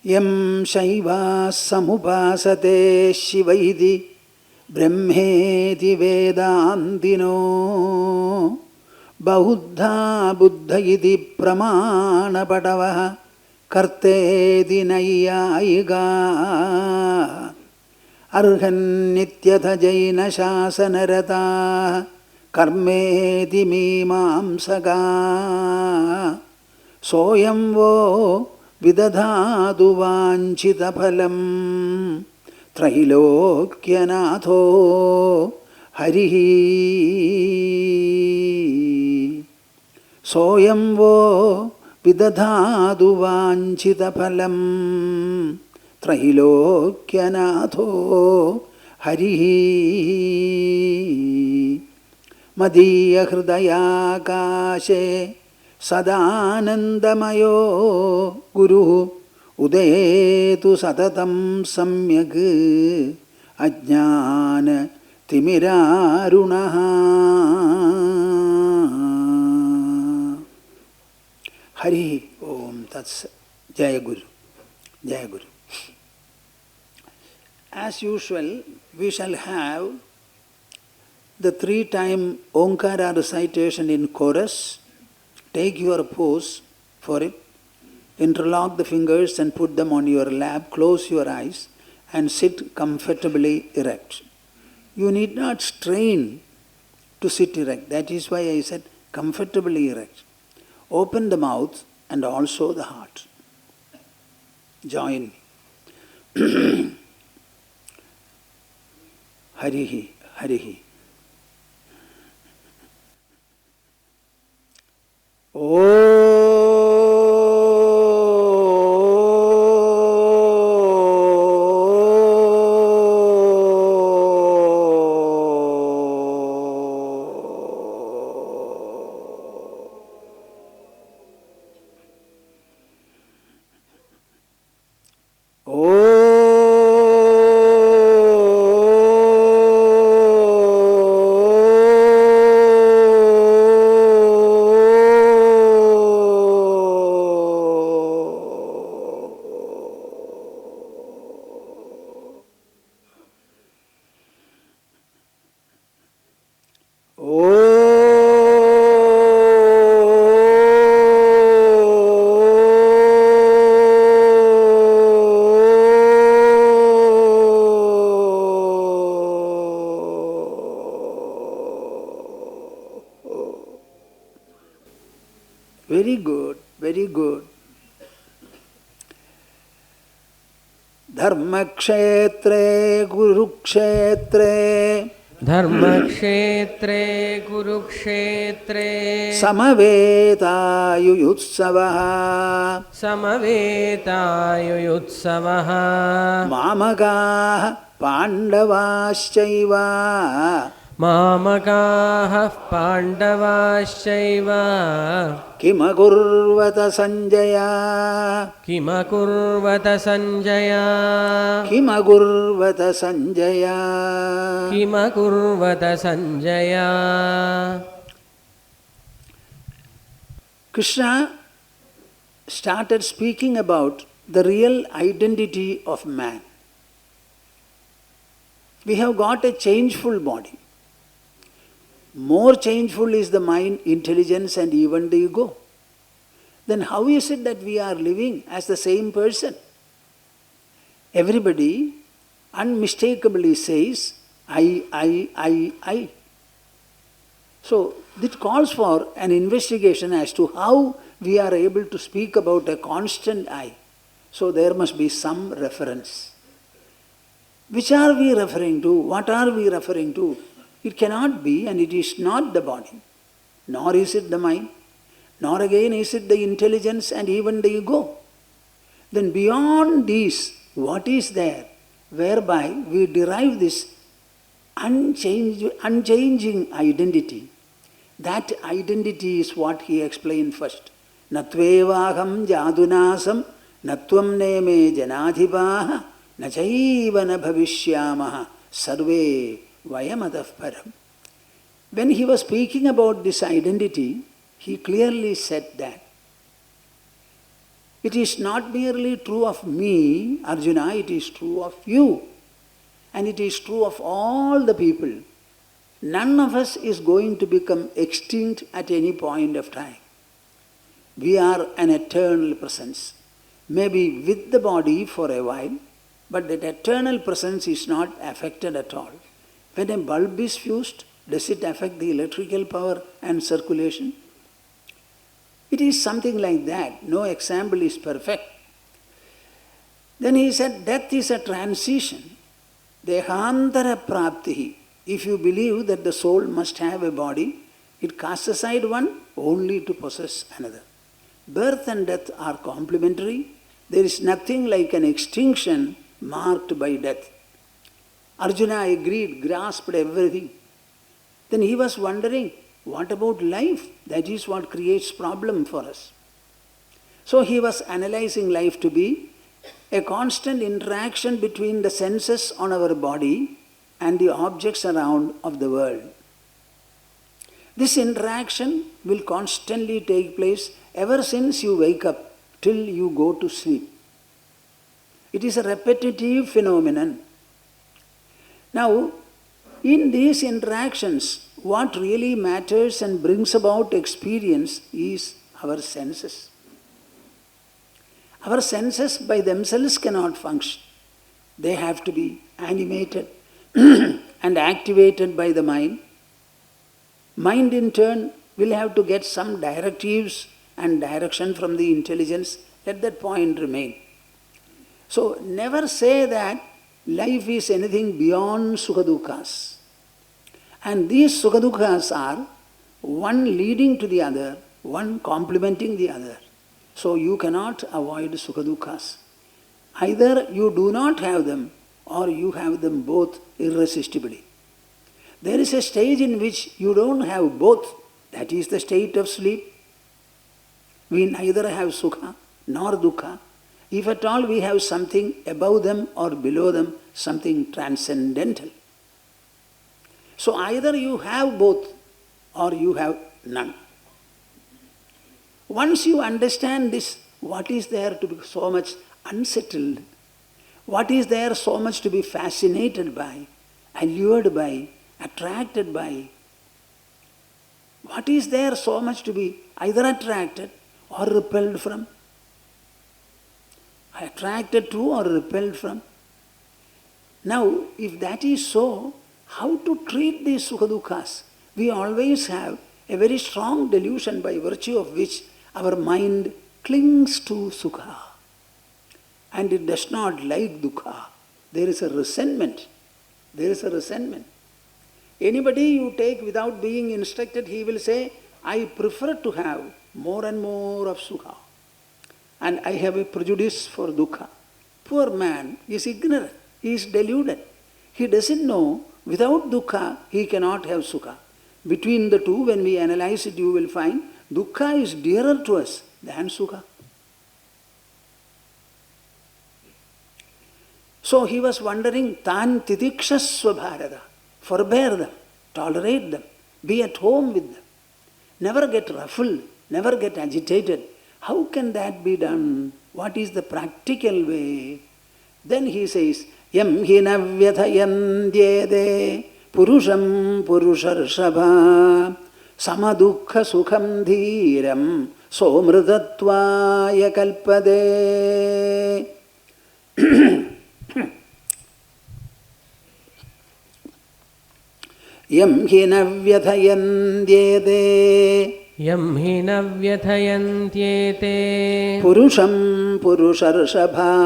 Yam Shaiva Samupasate Shivaidi Brahmeti Vedantino Bahuddha Buddhaidi Pramana Padavaha Kartedi Nayaiga Arhan Nityatha Jaina Shasanarata Karmeti Mimamsaga Soyamvo Vidadhadu Vanchita Phalam Trailokyanato Harihi Soyamvo Vidadhadu Vanchita Phalam Trailokyanato Harihi Madhya Hridaya Kashe Sadanandamayo Guru Udetu Satatam Samyak Ajnana Timirarunaha Hari Om Tats Jaya Guru Jaya Guru. As usual, we shall have the 3-time Omkara recitation in chorus. Take your pose for it. Interlock the fingers and put them on your lap. Close your eyes and sit comfortably erect. You need not strain to sit erect. That is why I said comfortably erect. Open the mouth and also the heart. Join me. Harihi, Harihi. Very good, very good. Dharmakshetre Kurukshetre Dharmakshetre Kurukshetre Samaveta Yuyutsavaha Samaveta Yuyutsavaha Mamagaha Pandavaschaiva Mamakaha Pandavaschaiva Kimakurvata Sanjaya Kimakurvata Sanjaya Kimakurvata Sanjaya Kimakurvata Sanjaya. Krishna started speaking about the real identity of man. We have got a changeful body. More changeful is the mind, intelligence and even the ego. Then how is it that we are living as the same person? Everybody unmistakably says, I. So this calls for an investigation as to how we are able to speak about a constant I. So there must be some reference. Which are we referring to? What are we referring to? It cannot be, and it is not the body, nor is it the mind, nor again is it the intelligence and even the ego. Then beyond these, what is there, whereby we derive this unchanging identity? That identity is what he explained first. Natvevaham jadunasam natvam neme janadhipaha nachaiva na bhavishyamaha sarve vayamadav param. When he was speaking about this identity, he clearly said that It is not merely true of me, Arjuna, it is true of you. And it is true of all the people. None of us is going to become extinct at any point of time. We are an eternal presence. Maybe with the body for a while, but that eternal presence is not affected at all. When a bulb is fused, does it affect the electrical power and circulation? It is something like that. No example is perfect. Then he said, death is a transition. Dehantara praptihi. If you believe that the soul must have a body, it casts aside one only to possess another. Birth and death are complementary. There is nothing like an extinction marked by death. Arjuna agreed, grasped everything. Then he was wondering, what about life? That is what creates problem for us. So he was analyzing life to be a constant interaction between the senses on our body and the objects around of the world. This interaction will constantly take place ever since you wake up till you go to sleep. It is a repetitive phenomenon. Now, in these interactions, what really matters and brings about experience is our senses. Our senses by themselves cannot function. They have to be animated and activated by the mind. Mind in turn will have to get some directives and direction from the intelligence. Let that point remain. So never say that life is anything beyond sukha-duhkas. And these sukha-duhkas are one leading to the other, one complementing the other. So you cannot avoid sukha-duhkas. Either you do not have them or you have them both irresistibly. There is a stage in which you don't have both. That is the state of sleep. We neither have sukha nor dukkha. If at all we have something above them or below them, something transcendental. So either you have both or you have none. Once you understand this, what is there to be so much unsettled? What is there so much to be fascinated by, allured by, attracted by? What is there so much to be either attracted or repelled from? Attracted to or repelled from? Now, if that is so, how to treat these sukha-duhkas? We always have a very strong delusion by virtue of which our mind clings to sukha. And it does not like dukkha. There is a resentment. There is a resentment. Anybody you take without being instructed, he will say, I prefer to have more and more of sukha. And I have a prejudice for dukkha. Poor man is ignorant. He is deluded. He doesn't know without dukkha he cannot have sukha. Between the two, when we analyze it, you will find dukkha is dearer to us than sukha. So he was wondering, Tan titikshasva bharata. Forbear them, tolerate them, be at home with them. Never get ruffled, never get agitated. How can that be done? What is the practical way? Then he says, Yam hina vyathayan dyede purusham purusharshava samadukha sukham dhiram somritatvaya kalpade. Yam hina vyathayan dyede यं हि न व्यथयन्त्येते purusham purusharshava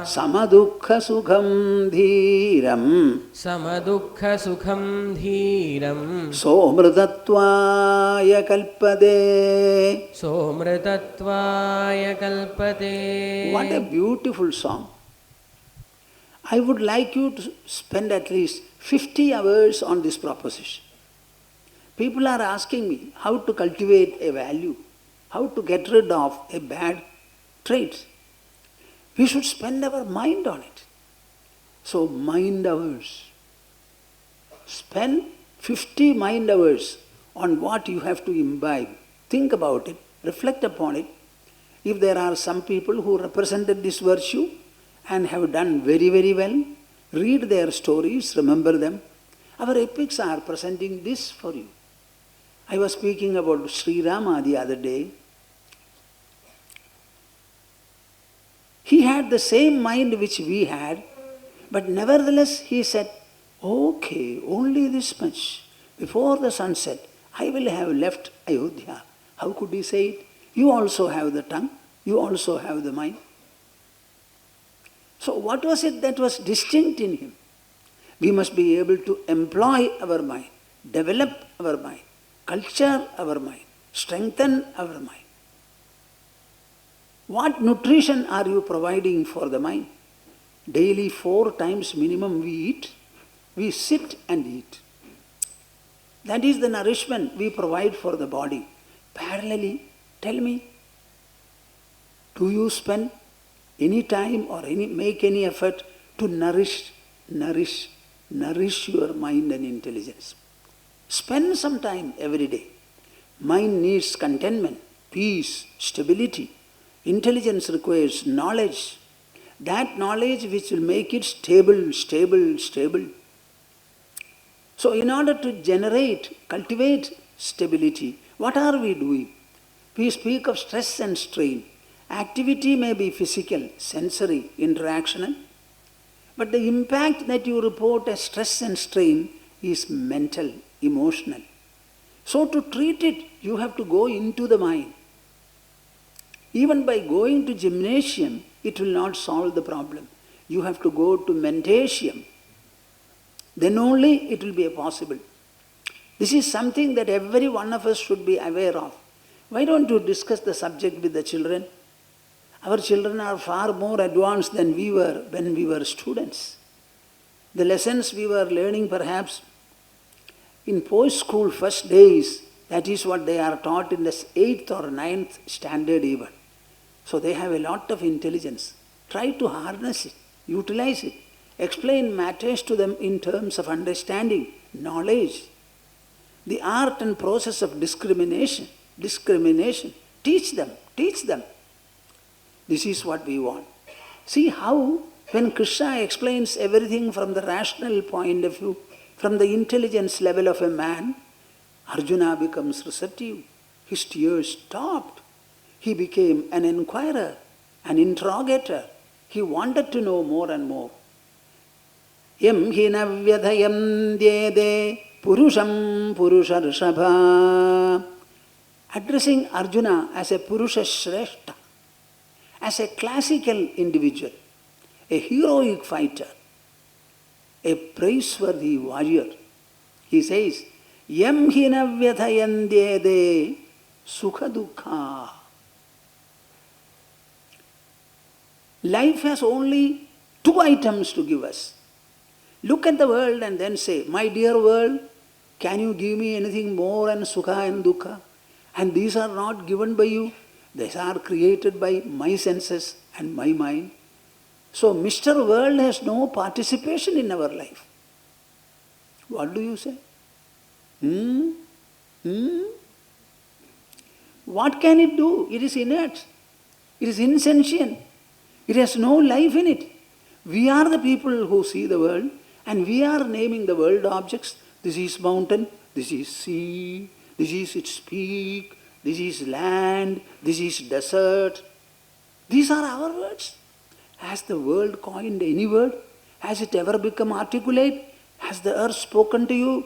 samadukha sukham dhiram somritatvaya kalpade. What a beautiful song. I would like you to spend at least 50 hours on this proposition. People are asking me how to cultivate a value, how to get rid of a bad trait. We should spend our mind on it. So mind hours. Spend 50 mind hours on what you have to imbibe, think about it, reflect upon it. If there are some people who represented this virtue and have done very, very well, read their stories, remember them. Our epics are presenting this for you. I was speaking about Sri Rama the other day. He had the same mind which we had, but nevertheless he said, okay, only this much. Before the sunset, I will have left Ayodhya. How could he say it? You also have the tongue, you also have the mind. So what was it that was distinct in him? We must be able to employ our mind, develop our mind, culture our mind, strengthen our mind. What nutrition are you providing for the mind? Daily 4 times minimum we eat, we sit and eat. That is the nourishment we provide for the body. Parallelly, tell me, do you spend any time or make any effort to nourish your mind and intelligence? Spend some time every day. Mind needs contentment, peace, stability. Intelligence requires knowledge. That knowledge which will make it stable. So in order to cultivate stability, what are we doing? We speak of stress and strain. Activity may be physical, sensory, interactional, but the impact that you report as stress and strain is mental, emotional. So to treat it, you have to go into the mind. Even by going to gymnasium, it will not solve the problem. You have to go to mentasium. Then only it will be possible. This is something that every one of us should be aware of. Why don't you discuss the subject with the children? Our children are far more advanced than we were when we were students. The lessons we were learning perhaps in post-school first days, that is what they are taught in the 8th or 9th standard even. So they have a lot of intelligence. Try to harness it, utilize it. Explain matters to them in terms of understanding, knowledge. The art and process of discrimination. Teach them. This is what we want. See how when Krishna explains everything from the rational point of view, from the intelligence level of a man, Arjuna becomes receptive. His tears stopped. He became an inquirer, an interrogator. He wanted to know more and more. Yam hina vyadhayam dyede purusham purusharshapha. Addressing Arjuna as a Purusha Shrestha, as a classical individual, a heroic fighter, a praiseworthy warrior. He says, Yam hina vyadhayam dyede sukha-duhkha. Life has only 2 items to give us. Look at the world and then say, my dear world, can you give me anything more than sukha and dukkha? And these are not given by you. These are created by my senses and my mind. So Mr. World has no participation in our life. What do you say? What can it do? It is inert. It is insentient. It has no life in it. We are the people who see the world and we are naming the world objects. This is mountain, this is sea, this is its peak, this is land, this is desert. These are our words. Has the world coined any word? Has it ever become articulate? Has the earth spoken to you?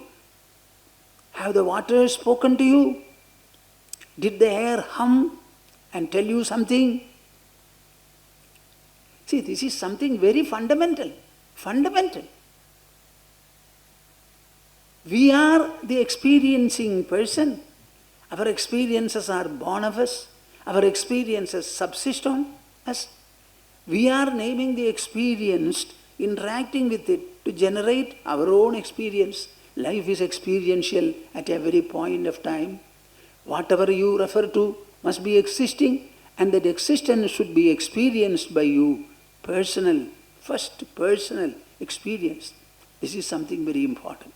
Have the waters spoken to you? Did the air hum and tell you something? See, this is something very fundamental. We are the experiencing person. Our experiences are born of us. Our experiences subsist on us. We are naming the experienced, interacting with it to generate our own experience. Life is experiential at every point of time. Whatever you refer to must be existing, and that existence should be experienced by you. Personal experience. This is something very important.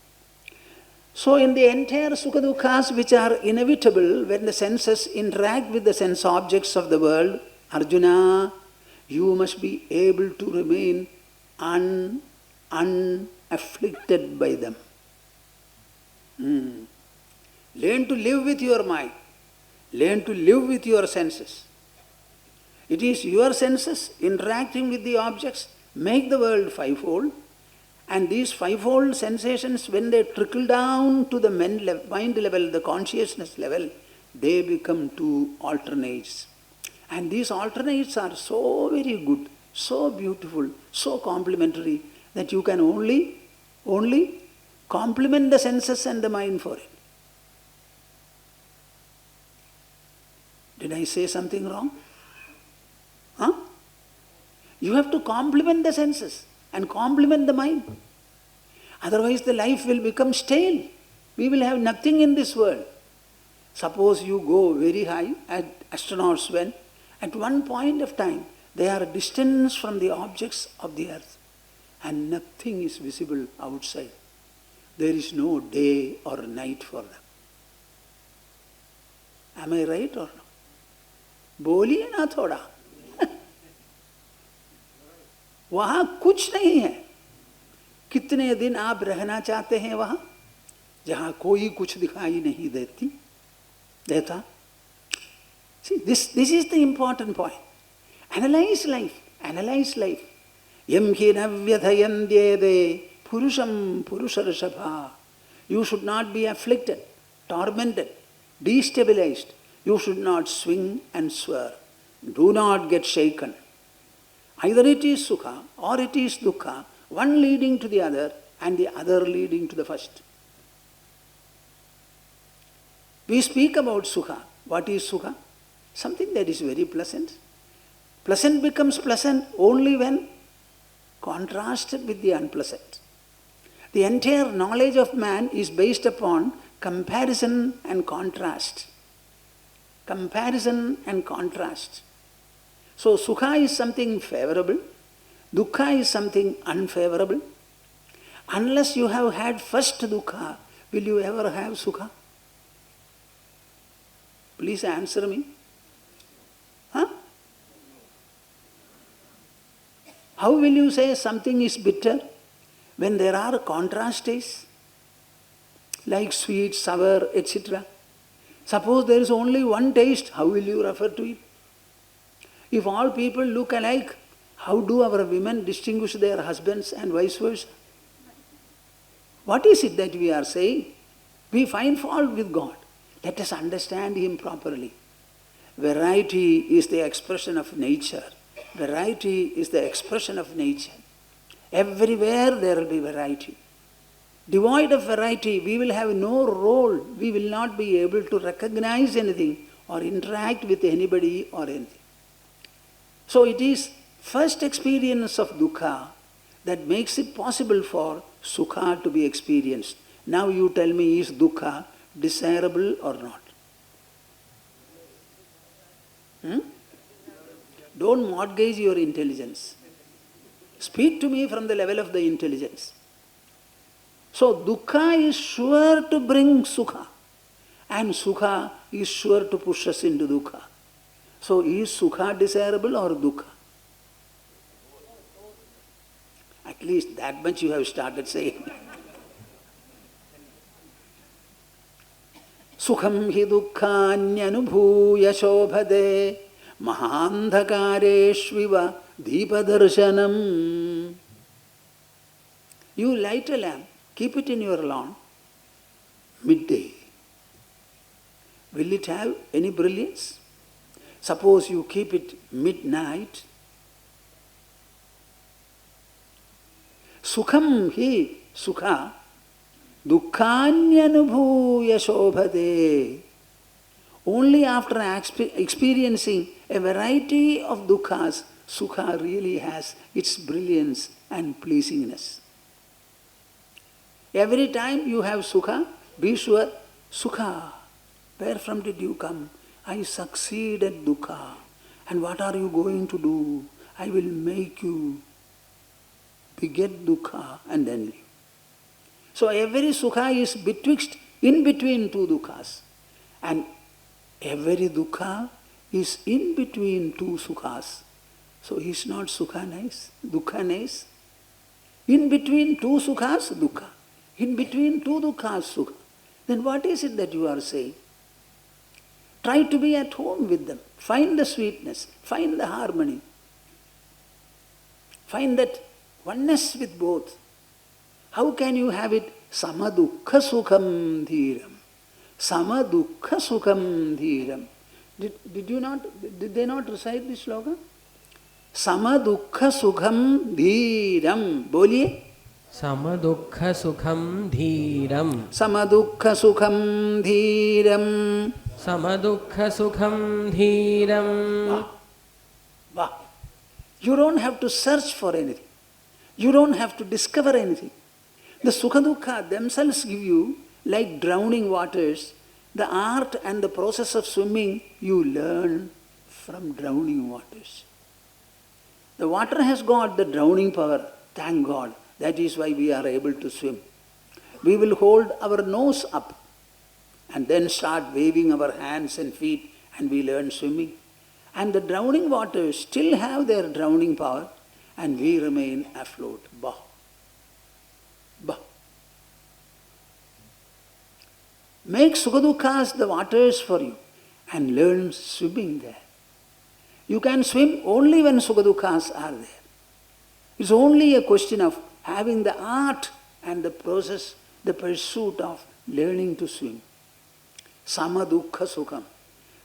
So in the entire sukha-duhkhas which are inevitable when the senses interact with the sense objects of the world, Arjuna, you must be able to remain unafflicted by them. Learn to live with your mind. Learn to live with your senses. It is your senses interacting with the objects make the world fivefold, and these fivefold sensations, when they trickle down to the mind level, the consciousness level, they become two alternates. And these alternates are so very good, so beautiful, so complementary, that you can only complement the senses and the mind for it. Did I say something wrong? Huh? You have to complement the senses and complement the mind. Otherwise the life will become stale. We will have nothing in this world. Suppose you go very high, as astronauts went, at one point of time they are distant from the objects of the earth and nothing is visible outside. There is no day or night for them. Am I right or no? बोलिए ना थोड़ा. वहाँ कुछ नहीं है. कितने दिन आप रहना चाहते हैं वहाँ जहाँ कोई कुछ दिखाई नहीं देता? See, this is the important point. Analyze life. Yam hi navyathayandyede purusham purusharashabha. You should not be afflicted, tormented, destabilized. You should not swing and swerve. Do not get shaken. Either it is sukha or it is dukkha, one leading to the other and the other leading to the first. We speak about sukha. What is sukha? Something that is very pleasant. Pleasant becomes pleasant only when contrasted with the unpleasant. The entire knowledge of man is based upon comparison and contrast. Comparison and contrast. So sukha is something favorable, dukkha is something unfavorable. Unless you have had first dukkha, will you ever have sukha? Please answer me. Huh? How will you say something is bitter when there are contrast tastes like sweet, sour, etc.? Suppose there is only one taste, how will you refer to it? If all people look alike, how do our women distinguish their husbands and vice versa? What is it that we are saying? We find fault with God. Let us understand Him properly. Variety is the expression of nature. Variety is the expression of nature. Everywhere there will be variety. Devoid of variety, we will have no role. We will not be able to recognize anything or interact with anybody or anything. So it is first experience of dukkha that makes it possible for sukha to be experienced. Now you tell me, is dukkha desirable or not? Don't mortgage your intelligence. Speak to me from the level of the intelligence. So dukkha is sure to bring sukha, and sukha is sure to push us into dukkha. So is sukha desirable or dukkha? At least that much you have started saying. Sukham hi dukkhanyanubhuya shobhade mahandhakareshviva deepadarshanam. You light a lamp, keep it in your lawn, midday. Will it have any brilliance? Suppose you keep it midnight. Sukham hi sukha dukkhanyanubhuya shobhade. Only after experiencing a variety of dukkhas, sukha really has its brilliance and pleasingness. Every time you have sukha, be sure, sukha, where from did you come? I succeeded dukkha. And what are you going to do? I will make you beget dukkha and then leave. So every sukha is in between two dukkhas. And every dukkha is in between two sukhas. So is not sukha nice? Dukkha nice? In between two sukhas, dukkha. In between two dukkhas, sukha. Then what is it that you are saying? Try to be at home with them. Find the sweetness. Find the harmony. Find that oneness with both. How can you have it? Sama-dukkha sukham dhiram. Sama-dukkha sukham dhiram. Did they not recite this slogan? Sama-dukkha sukham dhiram. Boliye. Sama-dukkha sukham dhiram. Sama-dukkha sukham dhiram. Sama-dukkha sukham dhiram. Wow. Wow. You don't have to search for anything. You don't have to discover anything. The sukha-duhkha themselves give you, like drowning waters, the art and the process of swimming you learn from drowning waters. The water has got the drowning power, thank God. That is why we are able to swim. We will hold our nose up and then start waving our hands and feet and we learn swimming. And the drowning waters still have their drowning power and we remain afloat. Bah. Bah. Make sukha-duhkas the waters for you and learn swimming there. You can swim only when sukha-duhkas are there. It's only a question of having the art and the process, the pursuit of learning to swim. Sama-dukkha sukham.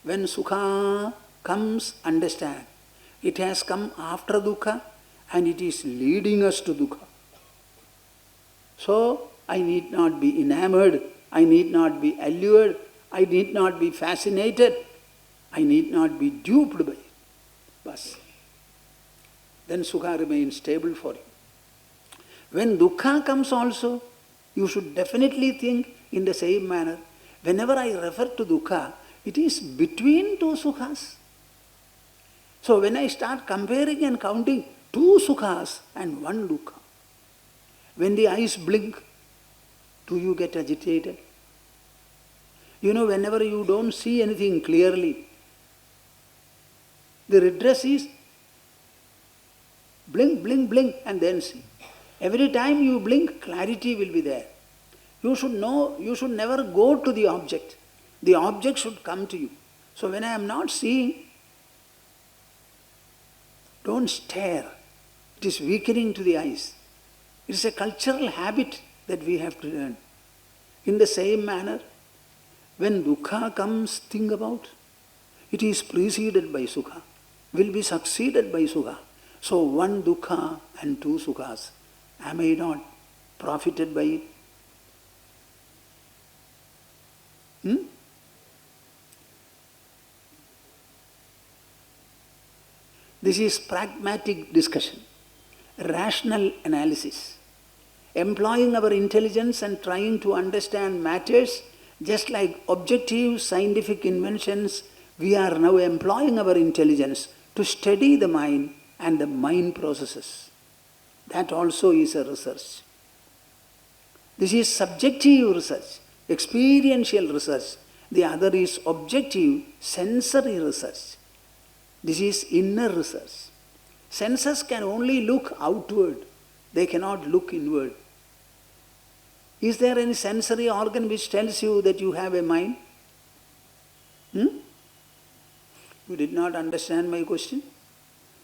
When sukha comes, understand, it has come after dukkha and it is leading us to dukkha. So, I need not be enamored, I need not be allured, I need not be fascinated, I need not be duped by it. Bas. Then sukha remains stable for you. When dukkha comes also, you should definitely think in the same manner. Whenever I refer to dukkha, it is between two sukhas. So when I start comparing and counting two sukhas and one dukkha, when the eyes blink, do you get agitated? You know, whenever you don't see anything clearly, the redress is blink, blink, blink and then see. Every time you blink, clarity will be there. You should know, you should never go to the object. The object should come to you. So when I am not seeing, don't stare. It is weakening to the eyes. It is a cultural habit that we have to learn. In the same manner, when dukkha comes, think about, it is preceded by sukha, will be succeeded by sukha. So one dukkha and two sukhas. Am I not profited by it? This is pragmatic discussion, rational analysis, employing our intelligence and trying to understand matters just like objective scientific inventions. We are now employing our intelligence to study the mind and the mind processes. That also is a research. This is subjective research, experiential research. The other is objective, sensory research. This is inner research. Senses can only look outward. They cannot look inward. Is there any sensory organ which tells you that you have a mind? You did not understand my question?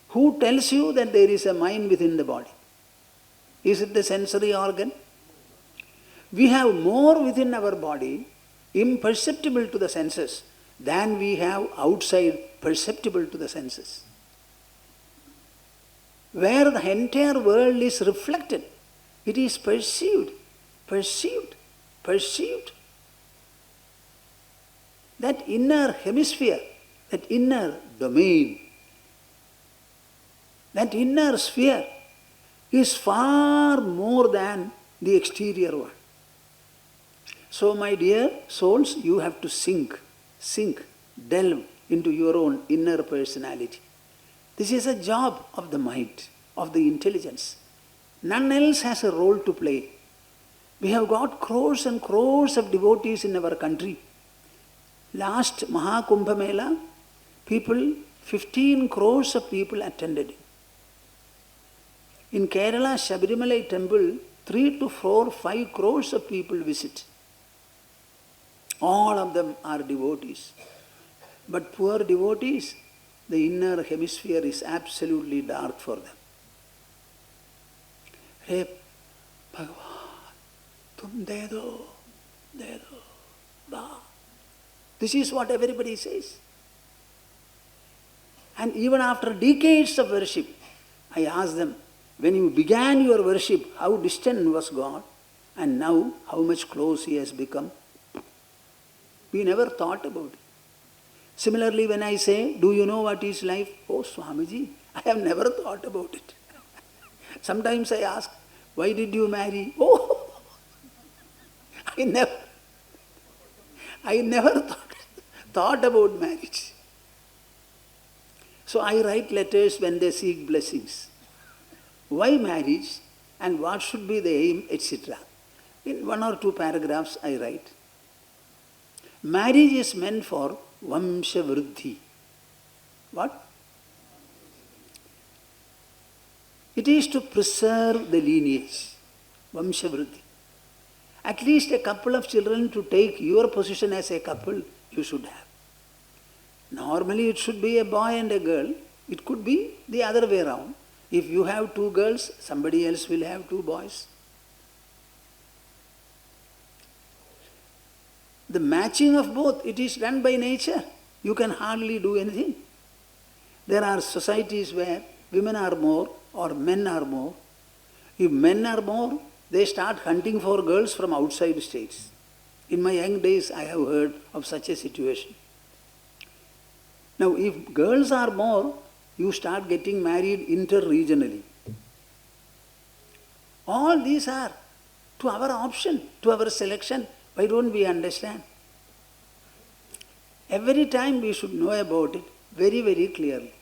Who tells you that there is a mind within the body? Is it the sensory organ? We have more within our body, imperceptible to the senses, than we have outside, perceptible to the senses. Where the entire world is reflected, it is perceived, perceived, perceived. That inner hemisphere, that inner domain, that inner sphere is far more than the exterior one. So my dear souls, you have to sink, delve into your own inner personality. This is a job of the mind, of the intelligence. None else has a role to play. We have got crores and crores of devotees in our country. Last Mahakumbha Mela, 15 crores of people attended. In Kerala, Sabarimalai temple, 3 to 4, 5 crores of people visit. All of them are devotees. But poor devotees, the inner hemisphere is absolutely dark for them. Hey, Bhagavan, tum de do, ba. This is what everybody says. And even after decades of worship, I ask them, when you began your worship, how distant was God? And now, how much close He has become? We never thought about it. Similarly, when I say, do you know what is life? Oh, Swamiji, I have never thought about it. Sometimes I ask, why did you marry? Oh, I never thought about marriage. So I write letters when they seek blessings. Why marriage and what should be the aim, etc. In 1 or 2 paragraphs I write. Marriage is meant for Vamsha Vriddhi. What? It is to preserve the lineage. Vamsha Vriddhi. At least a couple of children to take your position as a couple, you should have. Normally it should be a boy and a girl. It could be the other way around. If you have 2 girls, somebody else will have 2 boys. The matching of both, it is done by nature. You can hardly do anything. There are societies where women are more or men are more. If men are more, they start hunting for girls from outside states. In my young days, I have heard of such a situation. Now, if girls are more, you start getting married inter-regionally. All these are to our option, to our selection. Why don't we understand? Every time we should know about it very, very clearly.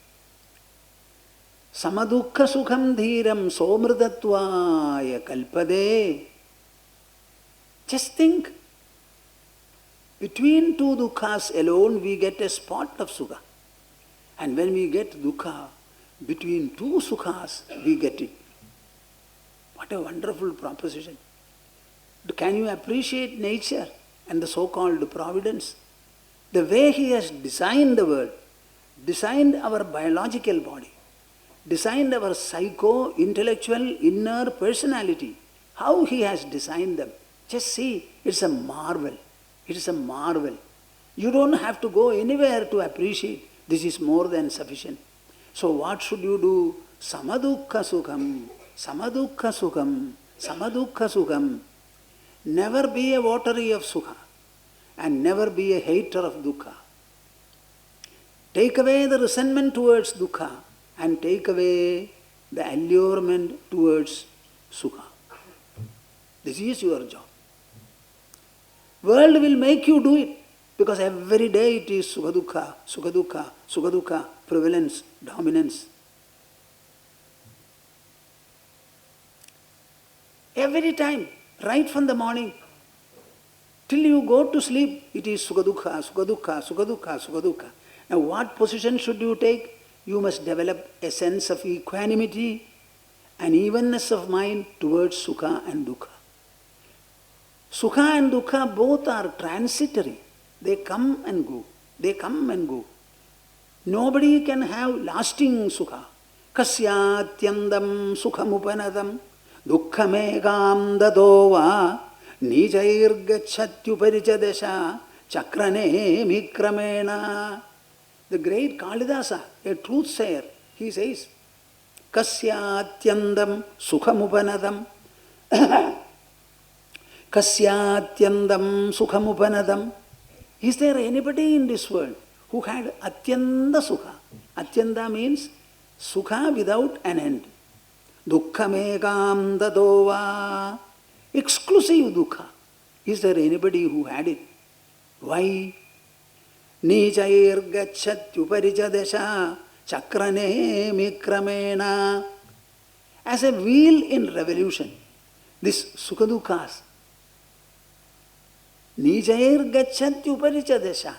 Samadukha sukham dhiram somritatvaya kalpade. Just think. Between 2 dukkhas alone we get a spot of sukha. And when we get dukkha, between 2 sukhas we get it. What a wonderful proposition. Can you appreciate nature and the so-called providence? The way He has designed the world, designed our biological body, designed our psycho-intellectual inner personality, how He has designed them. Just see, it's a marvel. It is a marvel. You don't have to go anywhere to appreciate. This is more than sufficient. So what should you do? Samadukha sukham, samadukha sukham, samadukha sukham. Never be a votary of sukha and never be a hater of dukkha. Take away the resentment towards dukkha and take away the allurement towards sukha. This is your job. World will make you do it because every day it is sukha-duhkha, sukha-duhkha, sukha-duhkha, prevalence, dominance. Every time. Right from the morning till you go to sleep, it is sukha-duhkha, sukha-duhkha, sukha-duhkha, sukha-duhkha. Now what position should you take? You must develop a sense of equanimity and evenness of mind towards sukha and dukkha. Sukha and dukkha both are transitory. They come and go. They come and go. Nobody can have lasting sukha. Kasyatyandam sukhamupanadam dukkhamegam dadova nijairgacchatyuparichadesha chakrane mikramena. The great Kalidasa, a truth sayer, he says, Kasyatyandam sukhamupanadam Kasyatyandam sukhamupanadam. Is there anybody in this world who had atyanda sukha? Atyanda means sukha without an end. Dukkhamegam dadova. Exclusive dukkha. Is there anybody who had it? Why? Nijairgacchatyuparichadesha chakrane mikramena. As a wheel in revolution, this sukha-dukkha's Nijair gacchatyuparicha desha.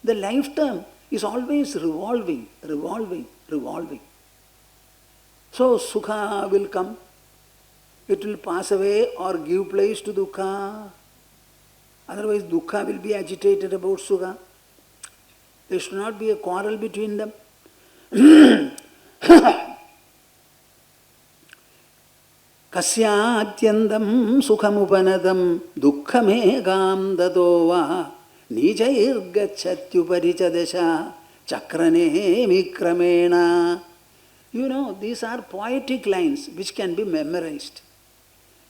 The lifetime is always revolving, revolving, revolving. So sukha will come, it will pass away or give place to dukkha. Otherwise dukkha will be agitated about sukha. There should not be a quarrel between them. Kasyatyandam sukhamupanadam dukkhamegam dadova nijairgachatyuparichadesha chakrane mikramena. You know, these are poetic lines which can be memorized.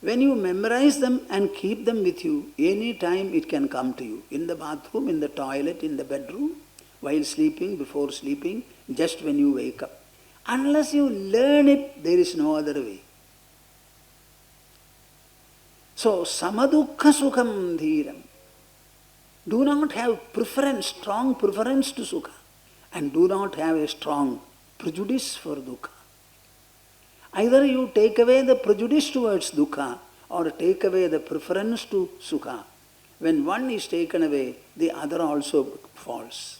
When you memorize them and keep them with you, any time it can come to you. In the bathroom, in the toilet, in the bedroom, while sleeping, before sleeping, just when you wake up. Unless you learn it, there is no other way. So, samadukha sukham dhiram. Do not have preference, strong preference to sukha, and do not have a strong prejudice for dukkha. Either you take away the prejudice towards dukkha or take away the preference to sukha. When one is taken away, the other also falls.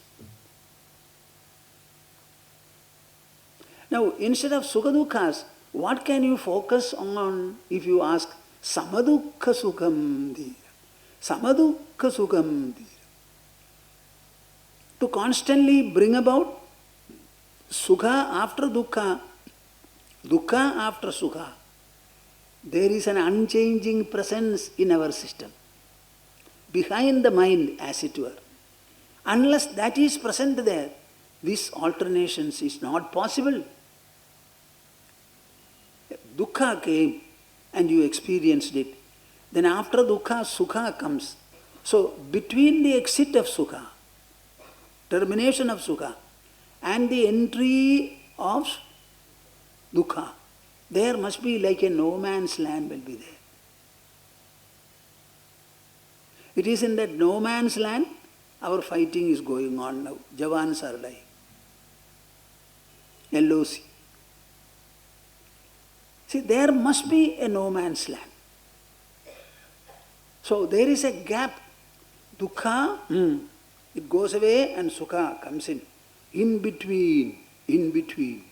Now, instead of sukha-duhkas, what can you focus on if you ask samadukha sukham dhira? Samadukha sukham dhira. To constantly bring about sukha after dukkha, dukkha after sukha. There is an unchanging presence in our system, behind the mind as it were. Unless that is present there, these alternations is not possible. Dukkha came and you experienced it. Then after dukkha, sukha comes. So between the exit of sukha, termination of sukha, and the entry of dukkha, there must be like a no man's land will be there. It is in that no man's land our fighting is going on now. Jawans are dying. LOC. See, there must be a no man's land. So there is a gap. Dukkha, it goes away and sukha comes in. In between, in between.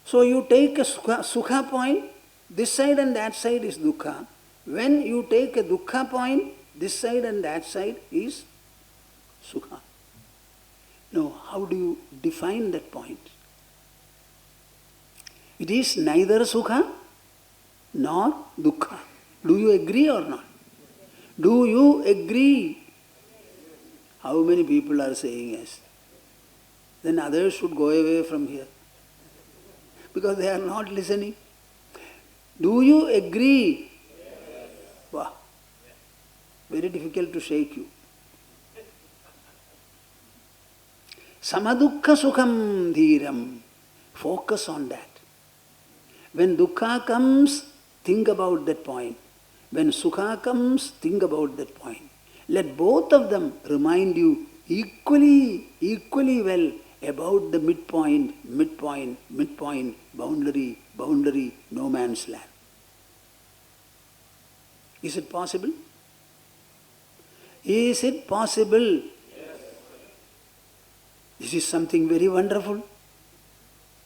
So you take a sukha point, this side and that side is dukkha. When you take a dukkha point, this side and that side is sukha. Now, how do you define that point? It is neither sukha nor dukkha. Do you agree or not? Do you agree? How many people are saying yes? Then others should go away from here, because they are not listening. Do you agree? Wow. Very difficult to shake you. Samadukha sukham dhiram. Focus on that. When dukkha comes, think about that point. When sukha comes, think about that point. Let both of them remind you equally well about the midpoint, boundary, no man's land. Is it possible? Is it possible? Yes. This is something very wonderful.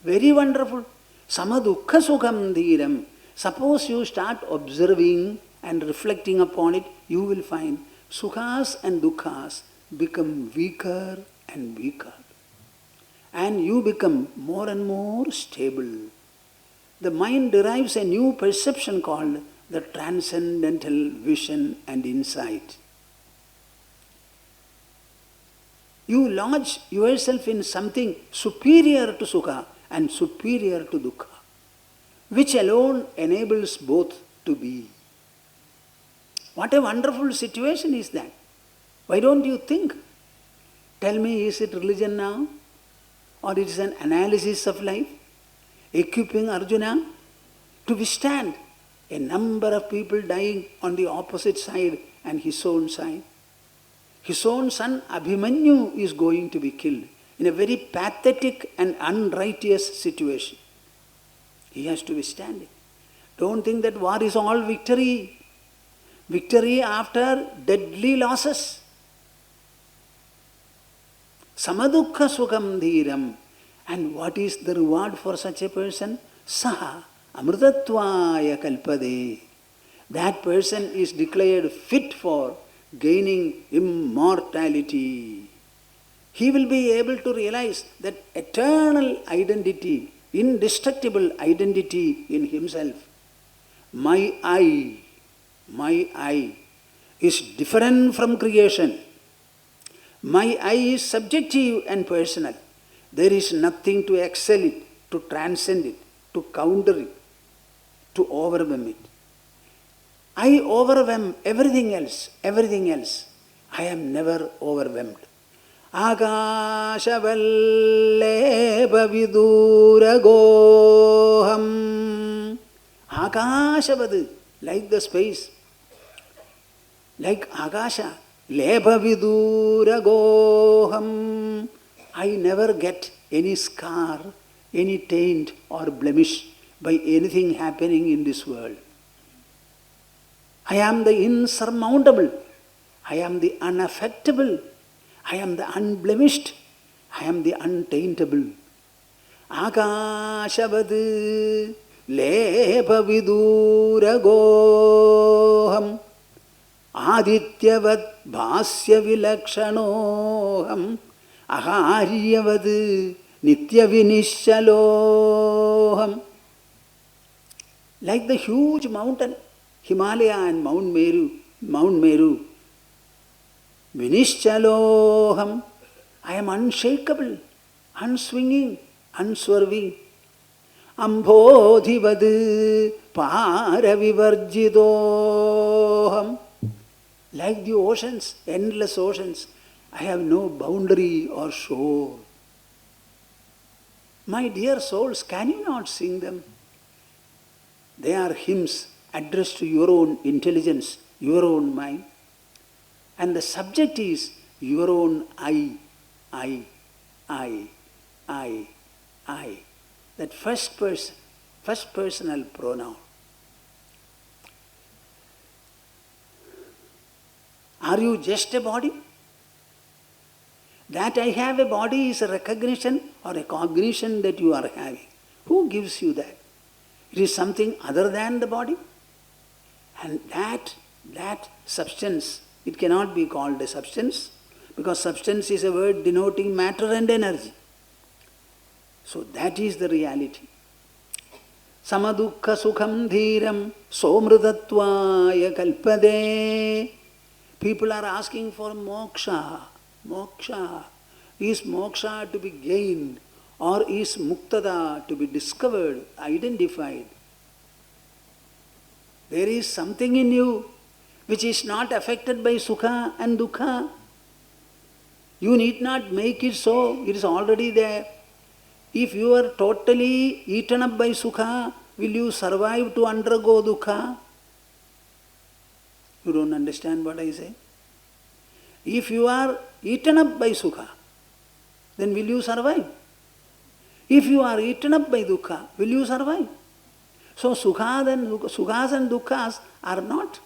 Very wonderful. Samadukha sukham dhiram. Suppose you start observing and reflecting upon it, you will find sukhas and dukkhas become weaker and weaker. And you become more and more stable. The mind derives a new perception called the transcendental vision and insight. You lodge yourself in something superior to sukha and superior to dukkha, which alone enables both to be. What a wonderful situation is that. Why don't you think? Tell me, is it religion now? Or it is an analysis of life? Equipping Arjuna to withstand a number of people dying on the opposite side and his own side. His own son Abhimanyu is going to be killed in a very pathetic and unrighteous situation. He has to withstand it. Don't think that war is all victory. victory after deadly losses. Samadukha sukham dhiram. And what is the reward for such a person? Saha amritatvaya kalpade. That person is declared fit for gaining immortality. He will be able to realize that eternal identity, indestructible identity in himself. My I is different from creation. My I is subjective and personal. There is nothing to excel it, to transcend it, to counter it, to overwhelm it. I overwhelm everything else. I am never overwhelmed. Akashavalle viduragoham. Akashavad, like the space, like Akasha. Lebha viduragoham. I never get any scar, any taint or blemish by anything happening in this world. I am the insurmountable. I am the unaffectable. I am the unblemished. I am the untaintable. Akashavad lepa viduragoham adityavat bhasya vilakshanoham aharyavad nitya vinishyaloham. Like the huge mountain, Himalaya and Mount Meru, Vinishyaloham, I am unshakable, unswinging, unswerving. Ambodhivad paravivarjidoham. Like the oceans, endless oceans, I have no boundary or shore. My dear souls, can you not sing them? They are hymns addressed to your own intelligence, your own mind. And the subject is your own I. That first personal pronoun. Are you just a body? That I have a body is a recognition or a cognition that you are having. Who gives you that? It is something other than the body. And that substance, it cannot be called a substance, because substance is a word denoting matter and energy. So that is the reality. Samadukha sukham dhiram somrudatvaya kalpade. People are asking for moksha. Moksha. Is moksha to be gained, or is muktada to be discovered, identified? There is something in you which is not affected by sukha and dukkha. You need not make it so, it is already there. If you are totally eaten up by sukha, will you survive to undergo dukkha? You don't understand what I say? If you are eaten up by sukha, then will you survive? If you are eaten up by dukkha, will you survive? So sukhas and dukkhas are not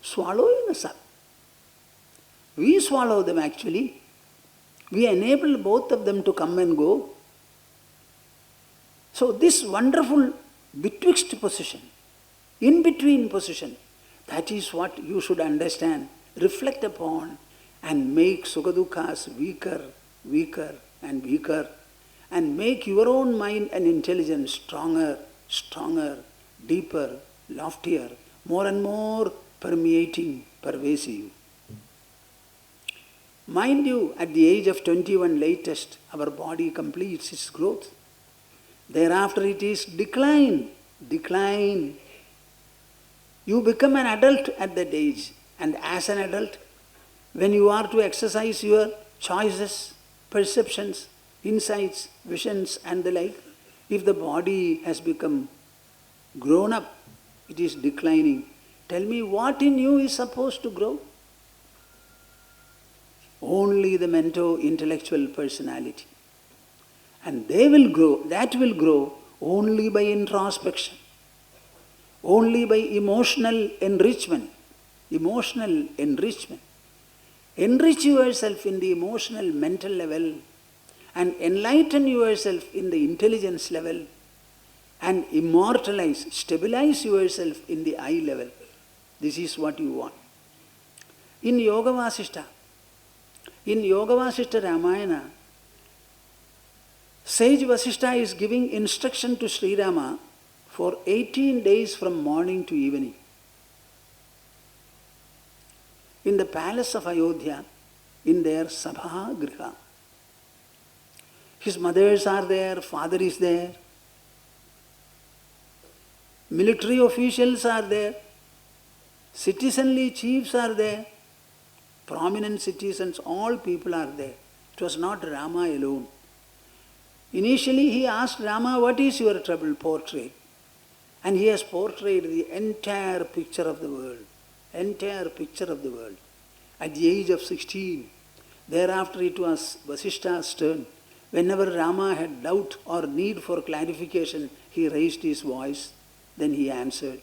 swallowing us up. We swallow them actually. We enable both of them to come and go. So this wonderful betwixt position, in between position, that is what you should understand, reflect upon, and make sukha-duhkas weaker and weaker, and make your own mind and intelligence stronger, deeper, loftier, more and more permeating, pervasive. Mind you, at the age of 21 latest, our body completes its growth. Thereafter it is decline. You become an adult at that age, and as an adult, when you are to exercise your choices, perceptions, insights, visions and the like, if the body has become grown up, it is declining. Tell me, what in you is supposed to grow? Only the mento-intellectual personality. And that will grow only by introspection. only by emotional enrichment. Emotional enrichment. Enrich yourself in the emotional, mental level and enlighten yourself in the intelligence level and immortalize, stabilize yourself in the eye level. This is what you want. In Yoga Vasishtha Ramayana, Sage Vasishtha is giving instruction to Sri Rama for 18 days from morning to evening. In the palace of Ayodhya, in their Sabha Griha. His mothers are there, father is there, military officials are there, citizenly chiefs are there, prominent citizens, all people are there. It was not Rama alone. Initially he asked Rama, what is your trouble, portray? And he has portrayed the entire picture of the world. Entire picture of the world. At the age of 16, thereafter it was Vasishtha's turn. Whenever Rama had doubt or need for clarification, he raised his voice, then he answered.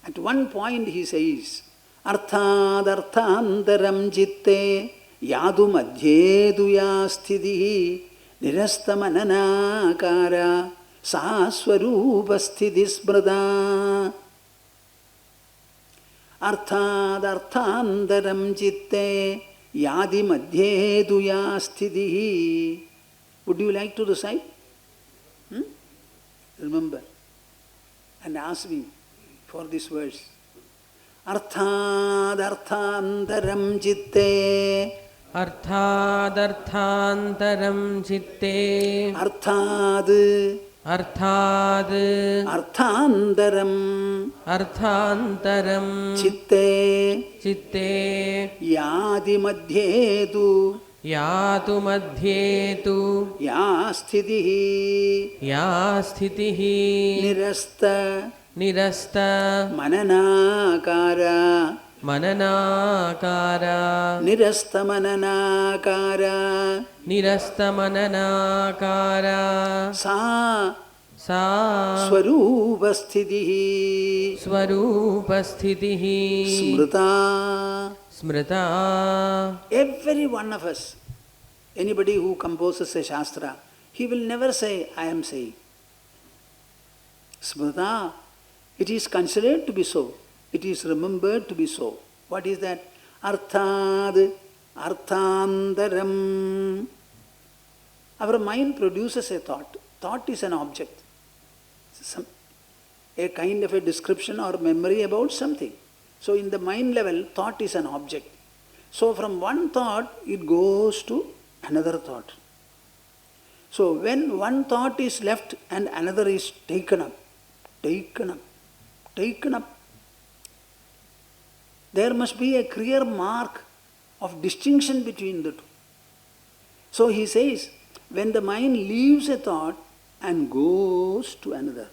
At one point he says, Arthad arthantaram jitte yadu madhye duya sthidhi nirastamananakara saswarupa sthidhi smrada. Arthad arthantaram jitte yadi madhye duya sthidhi. Would you like to recite? Remember and ask me for this verse. Arthad arthantaram jitte. Arthad arthantaram jitte. Arthad Arthad arthantaram arthantaram chitte chitte yadi madhyetu yatu madhyetu ya sthitihi nirasta mananakara nirasta mananakara sa swarupa sthitihi smrita. Every one of us, anybody who composes a shastra, he will never say, I am saying. Smrita, it is considered to be so. It is remembered to be so. What is that? Arthad, arthantaram. Our mind produces a thought. Thought is an object. A kind of a description or memory about something. So in the mind level, thought is an object. So from one thought, it goes to another thought. So when one thought is left and another is taken up, there must be a clear mark of distinction between the two. So he says, when the mind leaves a thought and goes to another,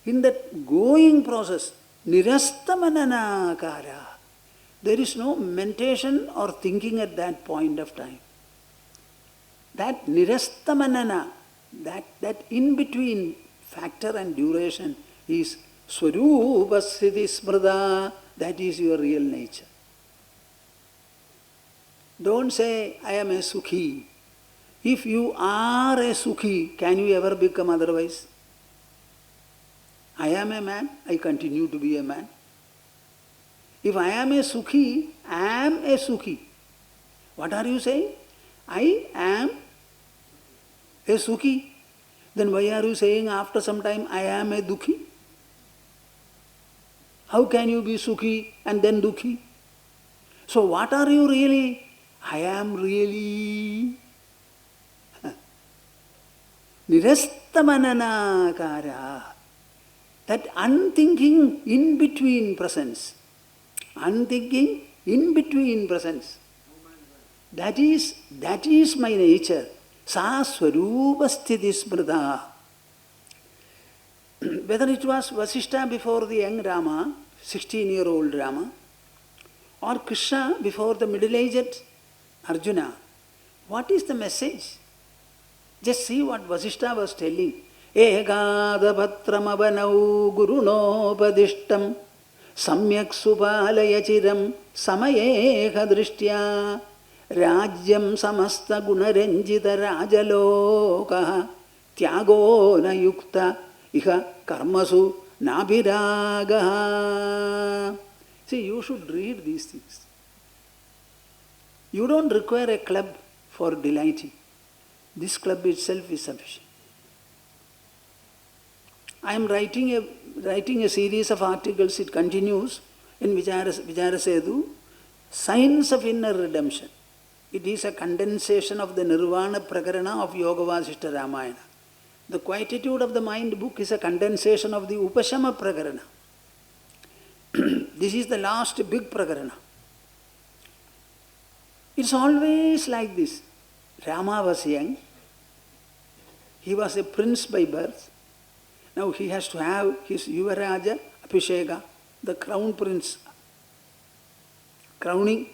in that going process, nirastamananakara, there is no mentation or thinking at that point of time. That nirastamanana, that in-between factor and duration is swarupa sthiti smrita. That is your real nature. Don't say, I am a sukhi. If you are a sukhi, can you ever become otherwise? I am a man, I continue to be a man. If I am a sukhi, I am a sukhi. What are you saying? I am a sukhi. Then why are you saying after some time, I am a dukhi? How can you be sukhi and then dukhi? So what are you really? I am really nirastamananakara. That unthinking in-between presence. Unthinking in-between presence. That is my nature. Sa swarupa sthiti smrita. Whether it was Vasishtha before the young Rama, 16-year-old Rama, or Krishna before the middle-aged Arjuna, what is the message? Just see what Vasishtha was telling. ekadapatramavanau gurunopadištam samyak supalaya chiram samayeha drishtya rajyam samasta gunaranjita rajalokaha tyago na yukta iha karmasu nabhiragaha. See, you should read these things. You don't require a club for delighting. This club itself is sufficient. I am writing a series of articles. It continues in Vijarasedu, Signs of Inner Redemption. It is a condensation of the Nirvana Prakarana of Yoga-Vasishtha Ramayana. The Quietude of the Mind book is a condensation of the Upashama Prakarana. This is the last big Prakarana. It's always like this. Rama was young. He was a prince by birth. Now he has to have his Yuvaraja Abhisheka, the crown prince crowning.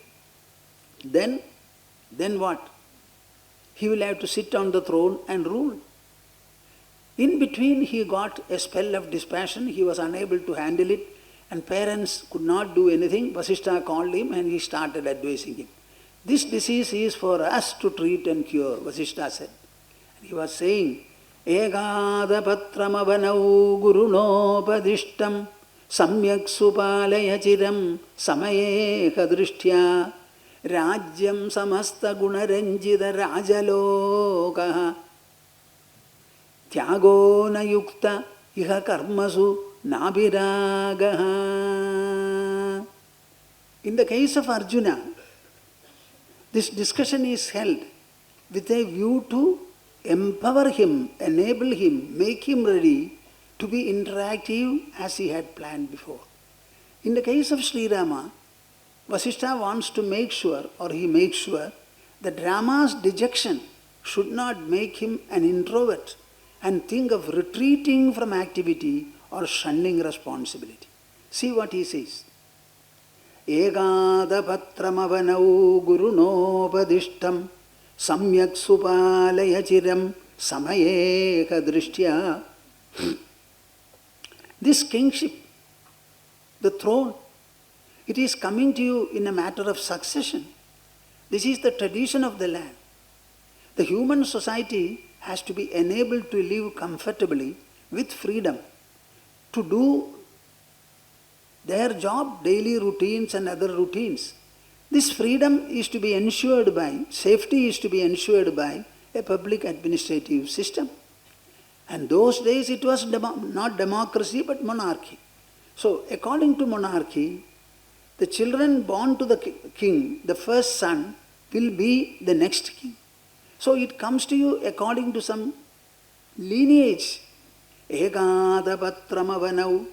Then what? He will have to sit on the throne and rule. In between he got a spell of dispassion. He was unable to handle it and parents could not do anything. Vasishtha called him and he started advising him. This disease is for us to treat and cure, Vasishtha said. And he was saying, ekadapatramavanau gurunopadishtam samyak supalaya chiram samayeha drishtya rajyam samasta gunaranjita rajalokaha tyago na yukta iha karmasu nabhiragaha. In the case of Arjuna, this discussion is held with a view to empower him, enable him, make him ready to be interactive as he had planned before. In the case of Sri Rama, Vasishtha wants to make sure, or he makes sure, that Rama's dejection should not make him an introvert and think of retreating from activity or shunning responsibility. See what he says. ekadapatramavanau gurunopadishtam samyak supalaya chiram samayeha drishtya. This kingship, the throne, it is coming to you in a matter of succession. This is the tradition of the land. The human society has to be enabled to live comfortably with freedom, to do their job, daily routines and other routines. This freedom is to be ensured by, safety is to be ensured by a public administrative system. And those days it was not democracy but monarchy. So according to monarchy, the children born to the king, the first son, will be the next king. So it comes to you according to some lineage. ekadapatramavanau.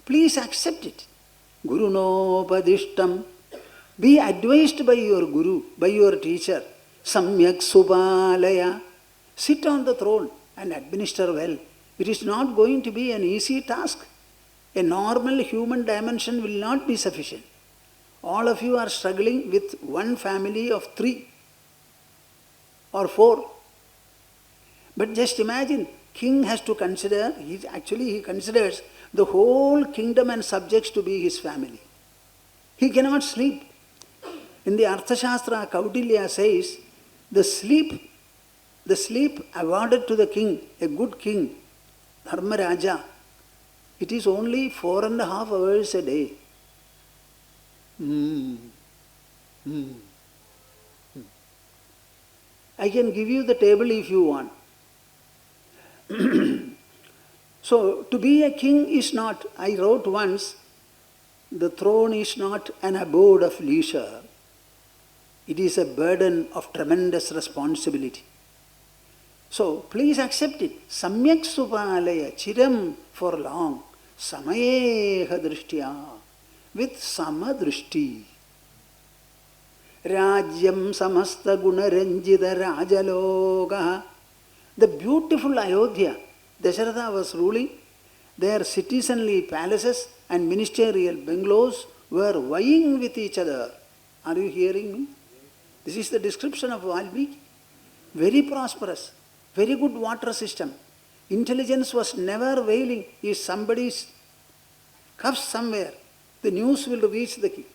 Please accept it. Gurunopadishtam. Be advised by your guru, by your teacher. Samyak supalaya. Sit on the throne and administer well. It is not going to be an easy task. A normal human dimension will not be sufficient. All of you are struggling with one family of 3 or 4. But just imagine, king has to consider, he considers the whole kingdom and subjects to be his family. He cannot sleep. In the Arthashastra, Kautilya says, the sleep awarded to the king, a good king, Dharmaraja, it is only 4.5 hours a day. I can give you the table if you want. So, to be a king is not, I wrote once, the throne is not an abode of leisure. It is a burden of tremendous responsibility. So, please accept it. Samyak supalaya, chiram, for long. Samayeha drishtya, with samadrishti. Rajyam samasta gunaranjita rajaloka. The beautiful Ayodhya, Dasharatha was ruling. Their citizenly palaces and ministerial bungalows were vying with each other. Are you hearing me? This is the description of Valmiki. Very prosperous, very good water system, Intelligence was never wailing. If somebody cuffs somewhere, the news will reach the king.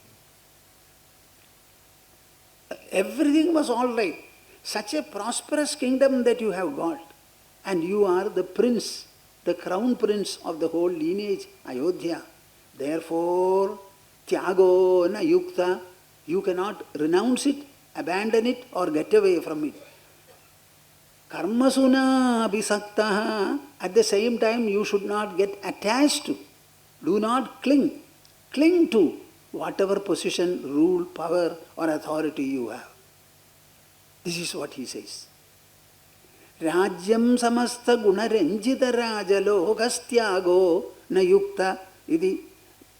Everything was all right. Such a prosperous kingdom that you have got. And you are the prince, the crown prince of the whole lineage, Ayodhya. Therefore, tyago na yukta, you cannot renounce it, abandon it or get away from it. Karmasuna abhisaktaha, at the same time you should not get attached to. Do not cling. Cling to whatever position, rule, power or authority you have. This is what he says. Rajyam samasta gunaranjita rajalokastyago na yukta idi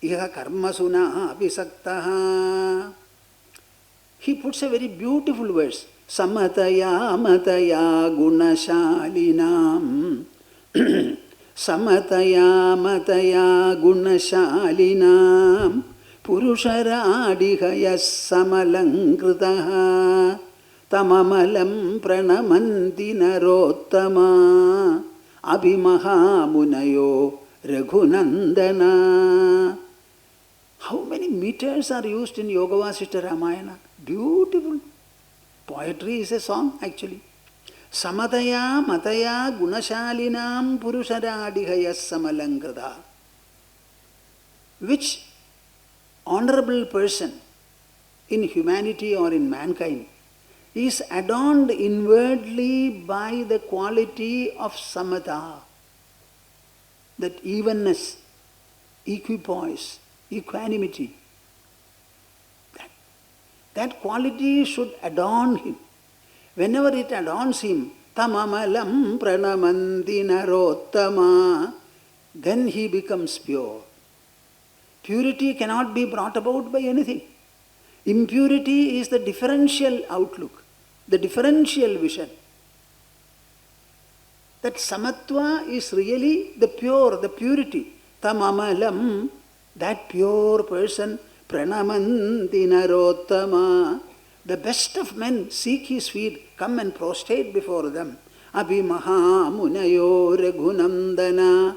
iha karmasuna abhisaktaha. He puts a very beautiful verse. Samataya mataya gunashalinam Samataya mataya gunashalinam Purusharadihayas samalankritaha Tamamalam pranamanti narottama Abhimahamunayo Raghunandana. How many meters are used in Yogavasishtha Ramayana? Beautiful. Poetry is a song actually. Samataya mataya gunashalinam purusharadihayas samalankrita. Which honorable person in humanity or in mankind is adorned inwardly by the quality of samatha, that evenness, equipoise, equanimity. That quality should adorn him. Whenever it adorns him, tamamalam pranamanti narottama, then he becomes pure. Purity cannot be brought about by anything. Impurity is the differential outlook, the differential vision. That samatva is really the pure, the purity. Tamamalam, that pure person, pranamanti narottama. The best of men seek his feet, come and prostrate before them. Abhimahamunayo raghunandana.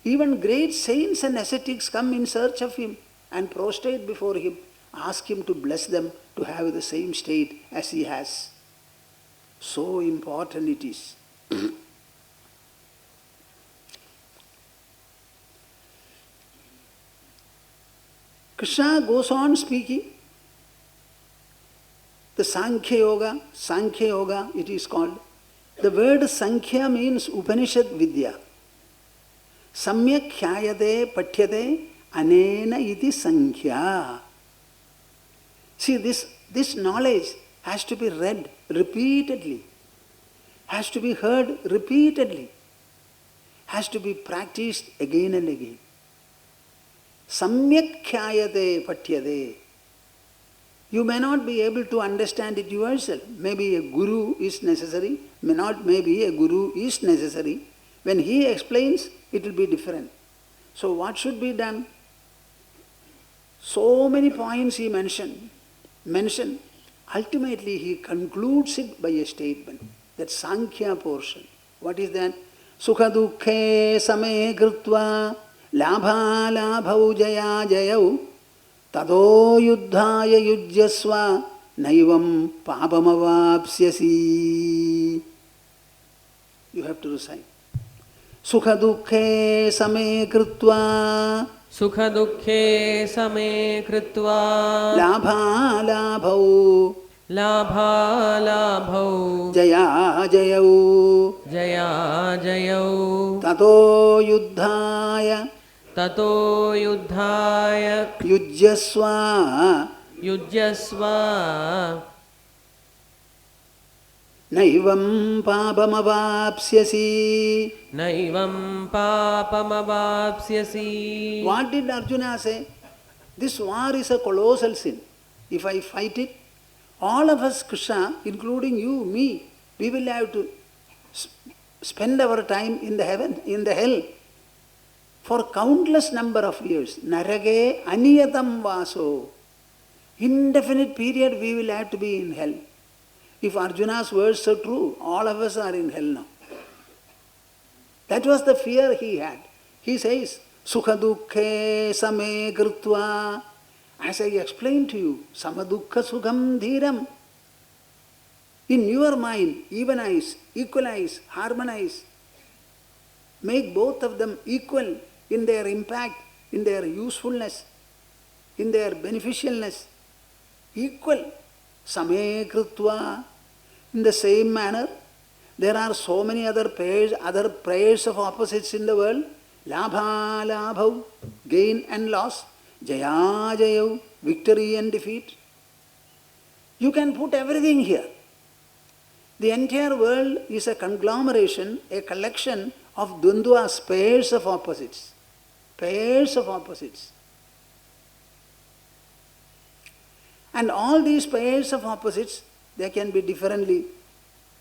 Even great saints and ascetics come in search of him and prostrate before him. Ask him to bless them to have the same state as he has. So important it is. Krishna goes on speaking. The Sankhya Yoga it is called. The word Sankhya means Upanishad Vidya. Samyak khyayate pathyate anena iti Sankhya. See, this knowledge has to be read repeatedly, has to be heard repeatedly, has to be practiced again and again. Samyak khyayate pathyate. You may not be able to understand it yourself. Maybe a guru is necessary, maybe a guru is necessary. When he explains, it will be different. So what should be done? So many points he mentioned. Ultimately he concludes it by a statement, that Sankhya portion. What is that? Sukha-duhkha same kritva labha labhau jaya jayau tado yuddhaya yujyasva naivam pabamavapsyasi. You have to recite. Sukha-duhkha same kritva sukha-duhkhe same kritva labha labhau jaya jayau tato yuddhaya yujyasva naivam papamavapsyasi. What did Arjuna say? This war is a colossal sin. If I fight it, all of us, Krishna, including you, me, we will have to spend our time in the heaven, in the hell, for countless number of years. Narage aniyatam vaso. Indefinite period we will have to be in hell. If Arjuna's words are true, all of us are in hell now. That was the fear he had. He says, sukha-duhkhe same krutva. As I explained to you, sama-duhkha sukham dhiram. In your mind, evenize, equalize, harmonize. Make both of them equal in their impact, in their usefulness, in their beneficialness. Equal. Same krutva. In the same manner, there are so many other pairs of opposites in the world. Labha, labhav, gain and loss. Jaya, jayav, victory and defeat. You can put everything here. The entire world is a conglomeration, a collection of dvandvas, pairs of opposites. Pairs of opposites. And all these pairs of opposites, they can be differently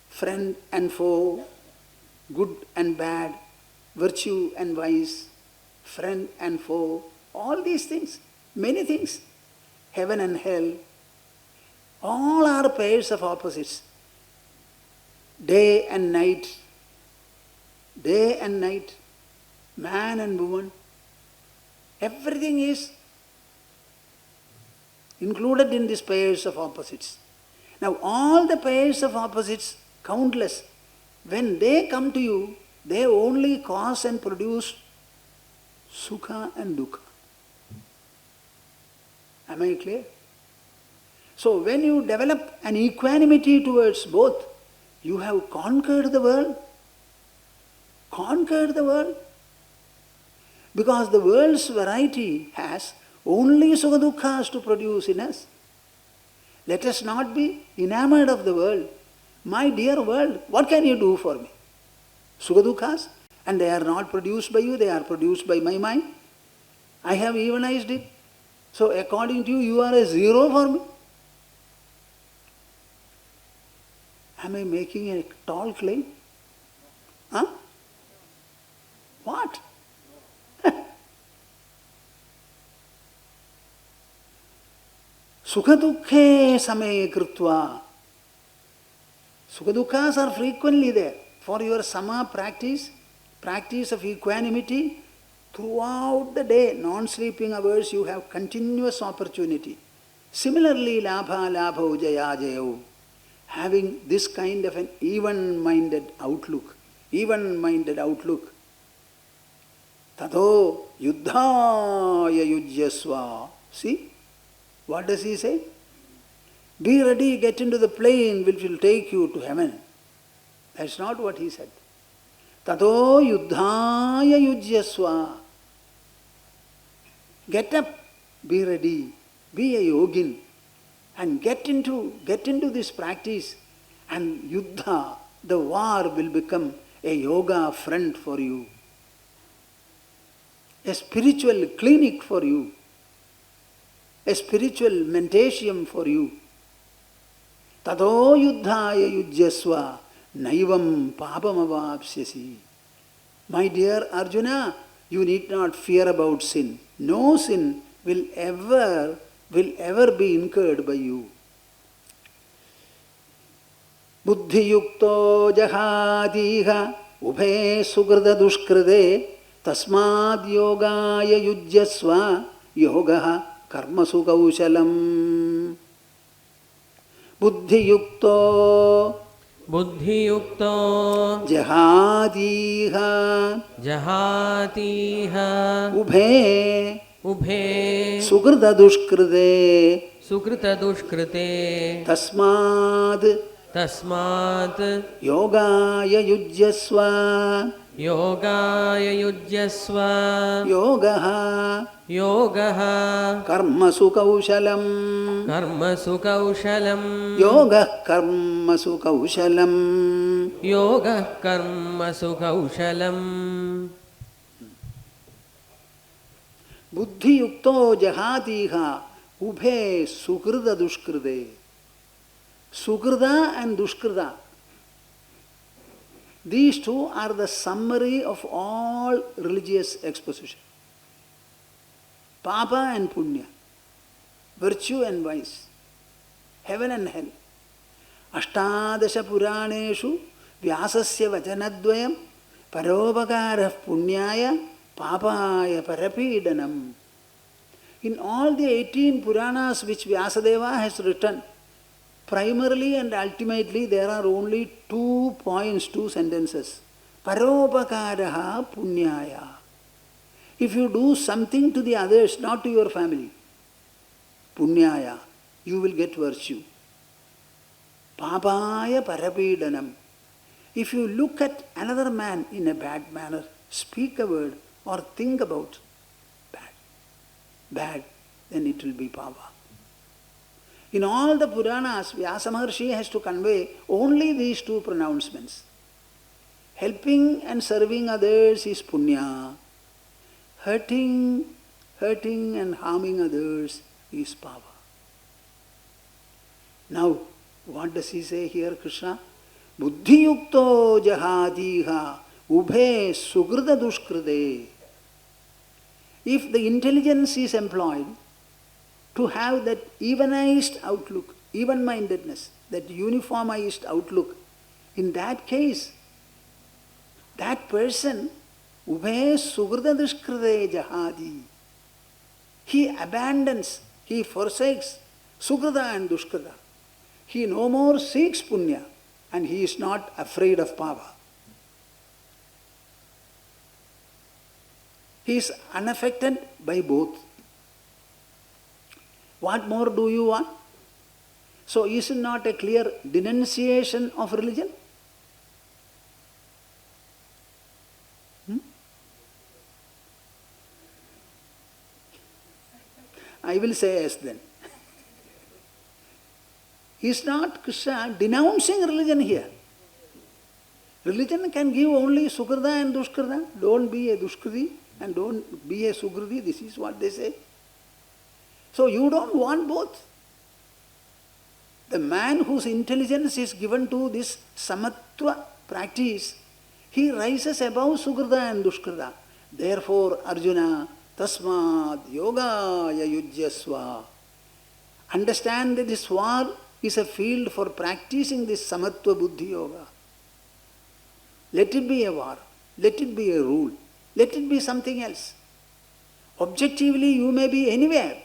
friend and foe, good and bad, virtue and vice, friend and foe, all these things, many things, heaven and hell, all are pairs of opposites. Day and night, man and woman, everything is included in these pairs of opposites. Now all the pairs of opposites, countless, when they come to you, they only cause and produce sukha and dukkha. Am I clear? So when you develop an equanimity towards both, you have conquered the world. Conquered the world. Because the world's variety has only sukha-duhkhas to produce in us. Let us not be enamored of the world. My dear world, what can you do for me? Sukha-duhkhas, and they are not produced by you, they are produced by my mind. I have evenized it. So according to you, you are a zero for me. Am I making a tall claim? Huh? What? Sukha-duhkhe same krutva. Sukha-duhkhas are frequently there. For your sama practice of equanimity, throughout the day, non-sleeping hours, you have continuous opportunity. Similarly, labha, labhav, jaya, jayav, having this kind of an even-minded outlook. Tato yuddhaya yujyasva. See? What does he say? Be ready, get into the plane which will take you to heaven. That's not what he said. Tato yuddhaya yujyasva. Get up, be ready, be a yogin, and get into this practice, and yuddha, the war, will become a yoga friend for you, a spiritual clinic for you, a spiritual mentatium for you. Tato yuddhaya yujyasva naivam papamavapsyasi. My dear Arjuna, you need not fear about sin. No sin will ever be incurred by you. Buddhi yukto jahadiha ubhe sukrita dushkrite tasmad yogaya yujyasva yogaha karma sukhaushalam. Buddhi yukto jahatiha ubhe sukrita dushkrite tasmad yogaya yujyasva yogaha karma sukhaushalam. Yoga karma sukhaushalam. Buddhi yukto jahatiha ubhe sukrita dushkrite. Sukrita and dushkrita. These two are the summary of all religious exposition. Papa and punya, virtue and vice, heaven and hell. Ashtadasha puraneshu vyasasya vajanadvayam Parobakara punyaya papaya parapidanam. In all the 18 Puranas which Vyasadeva has written, primarily and ultimately there are only 2 points, 2 sentences. Parobakaraha punyaya. If you do something to the others, not to your family, punyaya, you will get virtue. Papaya parapidanam. If you look at another man in a bad manner, speak a word or think about bad, then it will be papa. In all the Puranas, Vyasa Maharshi has to convey only these 2 pronouncements. Helping and serving others is punya. Hurting and harming others is papa. Now, what does he say here, Krishna? Buddhi yukto jahadiha ubhe sugrida dushkride. If the intelligence is employed to have that evenized outlook, even-mindedness, that uniformized outlook, in that case, that person, ubhe sugrida dushkride jahadi, he abandons, he forsakes sugrida and dushkrida. He no more seeks punya and he is not afraid of papa. He is unaffected by both. What more do you want? So is it not a clear denunciation of religion? I will say yes then. Is not Krishna denouncing religion here? Religion can give only sukrida and dushkrida. Don't be a dushkriti and don't be a sukriti. This is what they say. So you don't want both. The man whose intelligence is given to this samatva practice, he rises above sukrida and dushkrida. Therefore, Arjuna, tasmad yogaya yujyasva. Understand that this war is a field for practicing this samatva buddhi yoga. Let it be a war. Let it be a rule. Let it be something else. Objectively, you may be anywhere.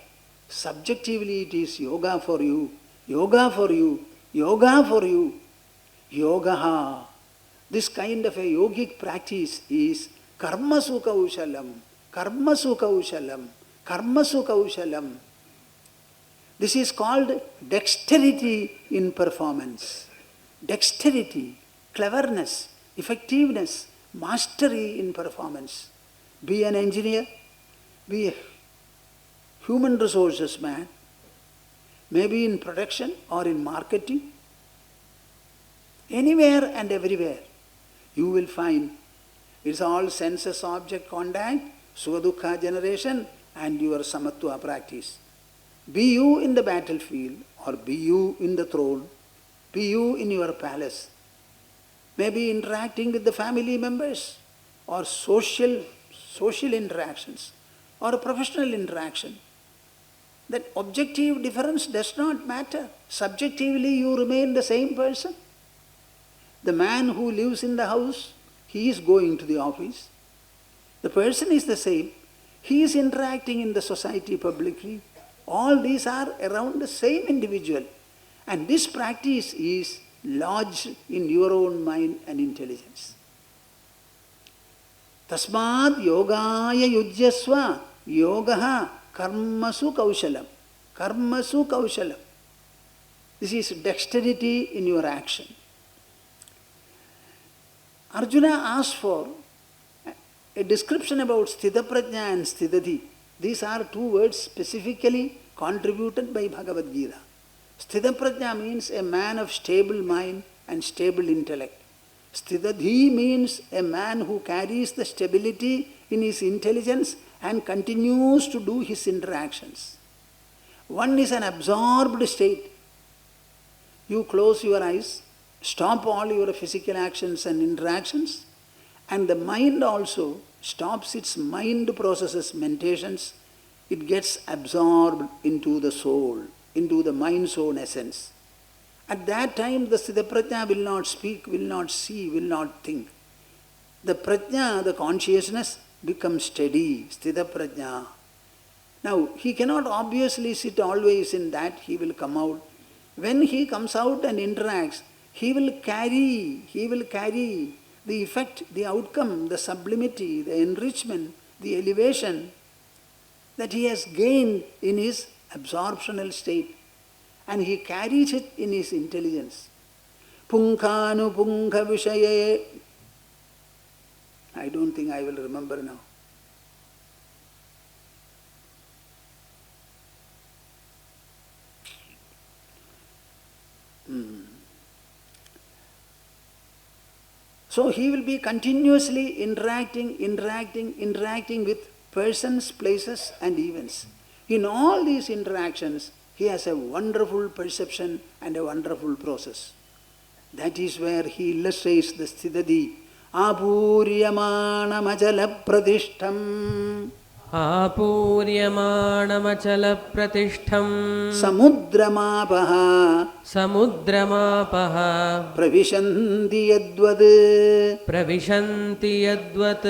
Subjectively, it is yoga for you. Yoga for you. Yoga for you. Yogaha. This kind of a yogic practice is karma sukha-duhkha. Karma sukha-duhkha. Karma sukha-duhkha. This is called dexterity in performance. Dexterity, cleverness, effectiveness, mastery in performance. Be an engineer, be a human resources man, maybe in production or in marketing. Anywhere and everywhere, you will find it's all senses object contact, sukha-duhkha generation and your samatva practice. Be you in the battlefield or be you in the throne, be you in your palace, maybe interacting with the family members or social interactions or professional interaction. That objective difference does not matter. Subjectively you remain the same person. The man who lives in the house, he is going to the office. The person is the same. He is interacting in the society publicly. All these are around the same individual. And this practice is lodged in your own mind and intelligence. Tasmad yogaya yujyasva yogaha karmasu kaushalam. Karmasu kaushalam. This is dexterity in your action. Arjuna asked for a description about sthita prajna and sthitati. These are 2 words specifically contributed by Bhagavad Gita. Sthita prajna means a man of stable mind and stable intellect. Sthitadhi means a man who carries the stability in his intelligence and continues to do his interactions. One is an absorbed state. You close your eyes, stop all your physical actions and interactions, and the mind also stops its mind processes, meditations. It gets absorbed into the soul, into the mind's own essence. At that time, the Sthita Prajna will not speak, will not see, will not think. the prajna, the consciousness, becomes steady, sthita prajna. Now, he cannot obviously sit always in that, he will come out. When he comes out and interacts, he will carry the effect, the outcome, the sublimity, the enrichment, the elevation that he has gained in his absorptional state. And he carries it in his intelligence. Punkhanu punkha vishaye. I don't think I will remember now. So he will be continuously interacting with persons, places and events. In all these interactions, he has a wonderful perception and a wonderful process. That is where he illustrates the sthitadi. Apuryamanamachala pratishtham. Apuryamanamachala pratishtham. Samudramapaha. Samudramapaha. Pravishanti yadvad. Pravishanti yadvat.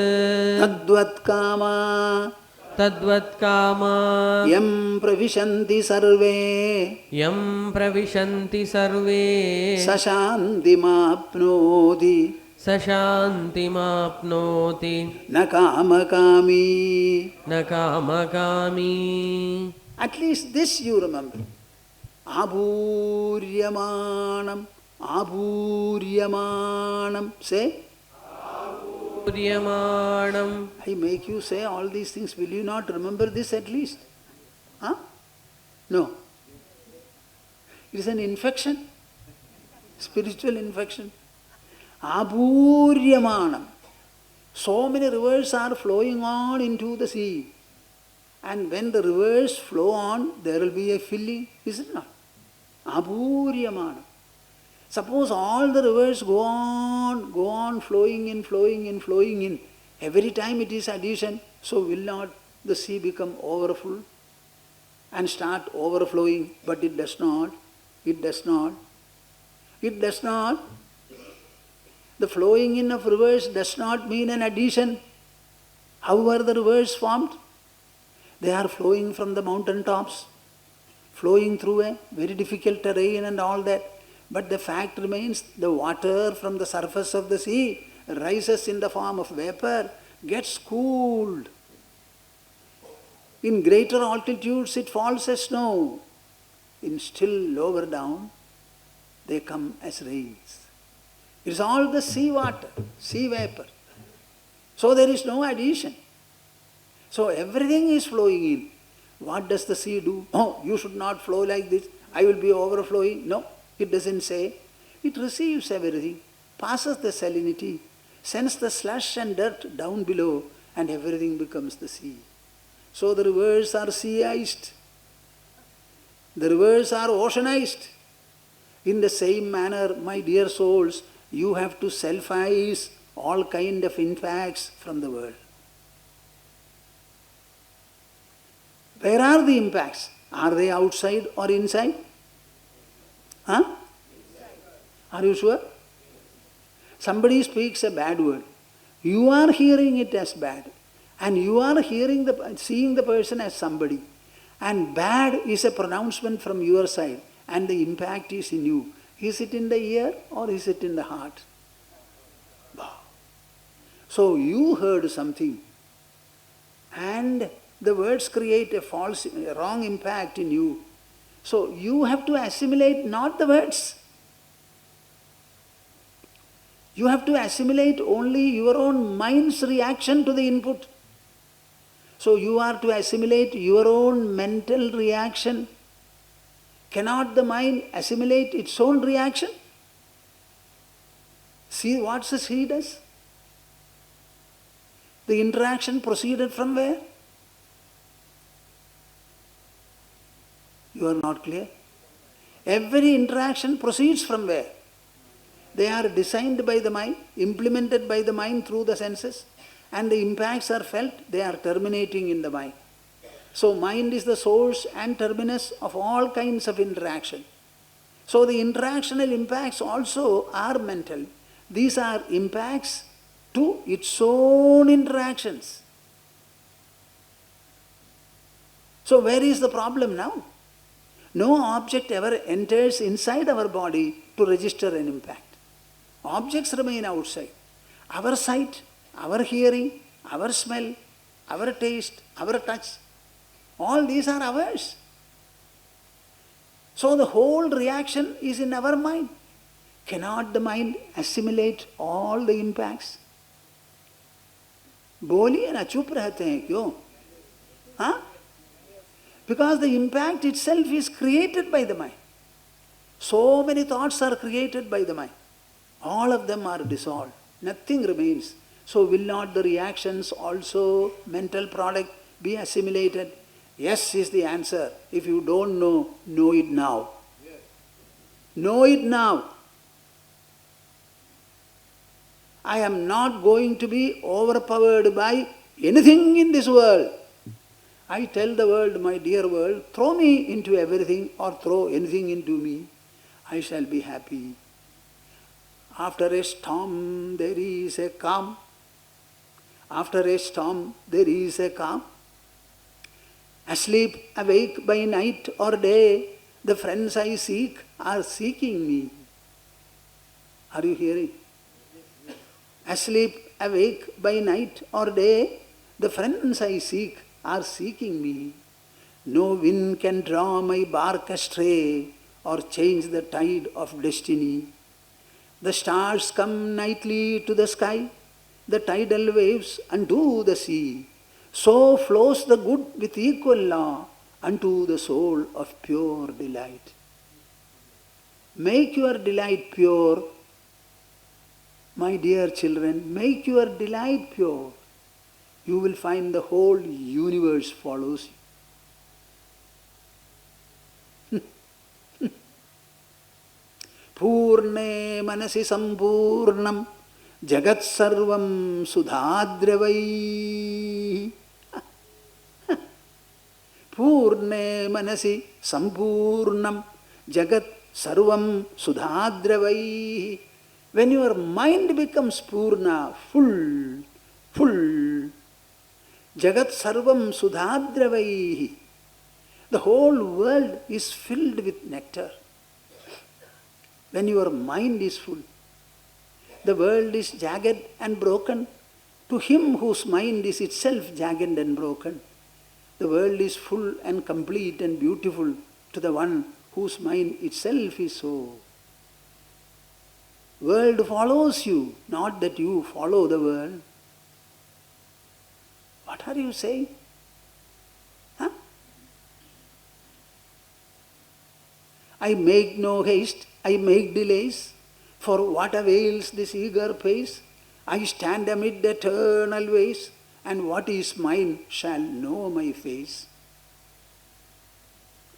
Tadvat kama. Tadvat kama. Yam pravishanti sarve. Yam pravishanti sarve. Sashanti mapnoti. Sashanti mapnoti. Nakamakami. Nakamakami. At least this you remember. Abhuryamanam. Abhuryamanam. Say. Abhuryamanam. I make you say all these things. Will you not remember this at least? Huh? No. It is an infection. Spiritual infection. Abhuryamanam. So many rivers are flowing on into the sea. And when the rivers flow on, there will be a filling, is it not? Abhuryamanam. Suppose all the rivers go on flowing in. Every time it is addition, so will not the sea become overfull and start overflowing? But it does not. It does not. It does not. The flowing in of rivers does not mean an addition. How are the rivers formed? They are flowing from the mountain tops, flowing through a very difficult terrain and all that. But the fact remains, the water from the surface of the sea rises in the form of vapor, gets cooled. In greater altitudes it falls as snow. In still lower down, they come as rains. It is all the sea water, sea vapor. So there is no addition. So everything is flowing in. What does the sea do? Oh, you should not flow like this. I will be overflowing. No, it doesn't say. It receives everything, passes the salinity, sends the slush and dirt down below, and everything becomes the sea. So the rivers are seaized. The rivers are oceanized. In the same manner, my dear souls, you have to selfize all kind of impacts from the world. Where are the impacts? Are they outside or inside? Huh? Are you sure? Somebody speaks a bad word. You are hearing it as bad. And you are seeing the person as somebody. And bad is a pronouncement from your side. And the impact is in you. Is it in the ear or is it in the heart? So you heard something. And the words create a wrong impact in you. So you have to assimilate not the words. You have to assimilate only your own mind's reaction to the input. So you are to assimilate your own mental reaction. Cannot the mind assimilate its own reaction? See what the sea does? The interaction proceeded from where? You are not clear? Every interaction proceeds from where? They are designed by the mind, implemented by the mind through the senses, and the impacts are felt, they are terminating in the mind. So mind is the source and terminus of all kinds of interaction. So the interactional impacts also are mental. These are impacts to its own interactions. So where is the problem now? No object ever enters inside our body to register an impact. Objects remain outside. Our sight, our hearing, our smell, our taste, our touch, all these are ours. So the whole reaction is in our mind. Cannot the mind assimilate all the impacts? बोलिए ना, चुप रहते हैं क्यों? हाँ? Because the impact itself is created by the mind. So many thoughts are created by the mind. All of them are dissolved. Nothing remains. So will not the reactions also, mental product, be assimilated? Yes is the answer. If you don't know it now. Know it now. I am not going to be overpowered by anything in this world. I tell the world, my dear world, throw me into everything or throw anything into me. I shall be happy. After a storm there is a calm. After a storm there is a calm. Asleep, awake by night or day, the friends I seek are seeking me. Are you hearing? Asleep, awake by night or day, the friends I seek are seeking me. No wind can draw my bark astray or change the tide of destiny. The stars come nightly to the sky, the tidal waves unto the sea. So flows the good with equal law unto the soul of pure delight. Make your delight pure. My dear children, make your delight pure. You will find the whole universe follows you. Purne manasi sampurnam jagat sarvam sudhadravai. Purne manasi sampurnam jagat sarvam sudhadravai. When your mind becomes purna, full, jagat sarvam sudhadravai, the whole world is filled with nectar. When your mind is full, the world is jagged and broken. To him whose mind is itself jagged and broken, the world is full and complete and beautiful to the one whose mind itself is so. World follows you, not that you follow the world. What are you saying? Huh? I make no haste, I make delays. For what avails this eager pace? I stand amid the eternal ways, and what is mine shall know my face.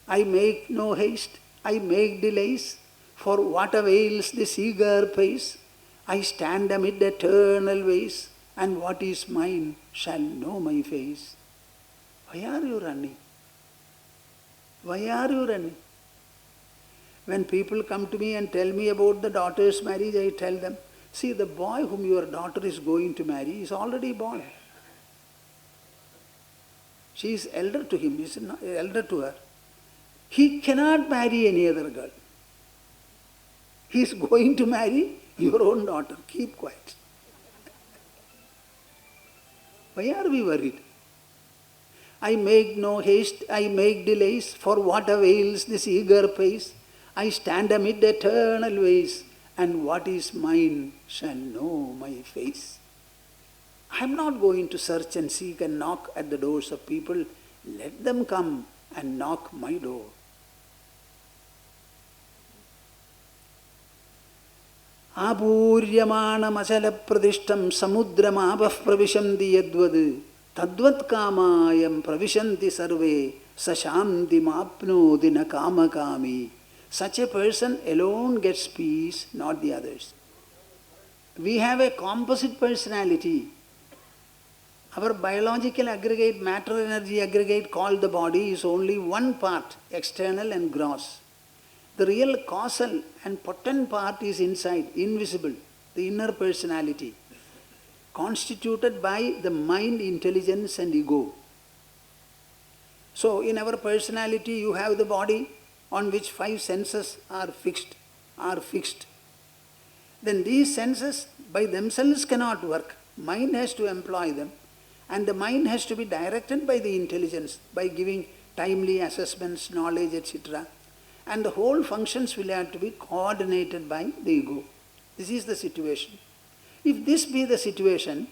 I make no haste, I make delays. For what avails this eager pace? I stand amid the eternal ways, and what is mine shall know my face. Why are you running? Why are you running? When people come to me and tell me about the daughter's marriage, I tell them, see, the boy whom your daughter is going to marry is already born. She is elder to him, he is elder to her. He cannot marry any other girl. He is going to marry your own daughter. Keep quiet. Why are we worried? I make no haste, I make delays. For what avails this eager pace? I stand amid the eternal ways, and what is mine shall know my face. I am not going to search and seek and knock at the doors of people. Let them come and knock my door. Apuryamana pradishtam samudramabah pravishanti yadvad tadvat kamayam pravishanti sarve sashanti mapnoti na kamakami. Such a person alone gets peace, not the others. We have a composite personality. Our biological aggregate, matter energy aggregate called the body is only one part, external and gross. The real causal and potent part is inside, invisible, the inner personality. constituted by the mind, intelligence and ego. So in our personality you have the body on which 5 senses are fixed. Then these senses by themselves cannot work. Mind has to employ them, and the mind has to be directed by the intelligence by giving timely assessments, knowledge, etc. And the whole functions will have to be coordinated by the ego. This is the situation. If this be the situation,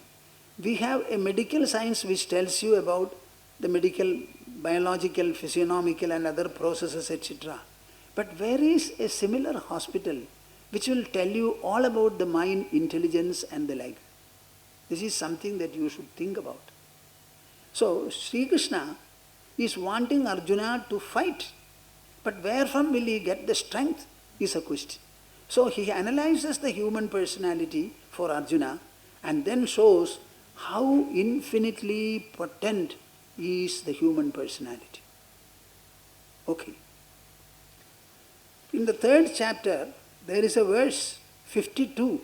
we have a medical science which tells you about the medical, biological, physiognomical and other processes, etc. But where is a similar hospital which will tell you all about the mind, intelligence and the like? This is something that you should think about. So Sri Krishna is wanting Arjuna to fight, but where from will he get the strength is a question. So he analyzes the human personality for Arjuna and then shows how infinitely potent is the human personality. Okay. In the 3rd chapter, there is a verse 52.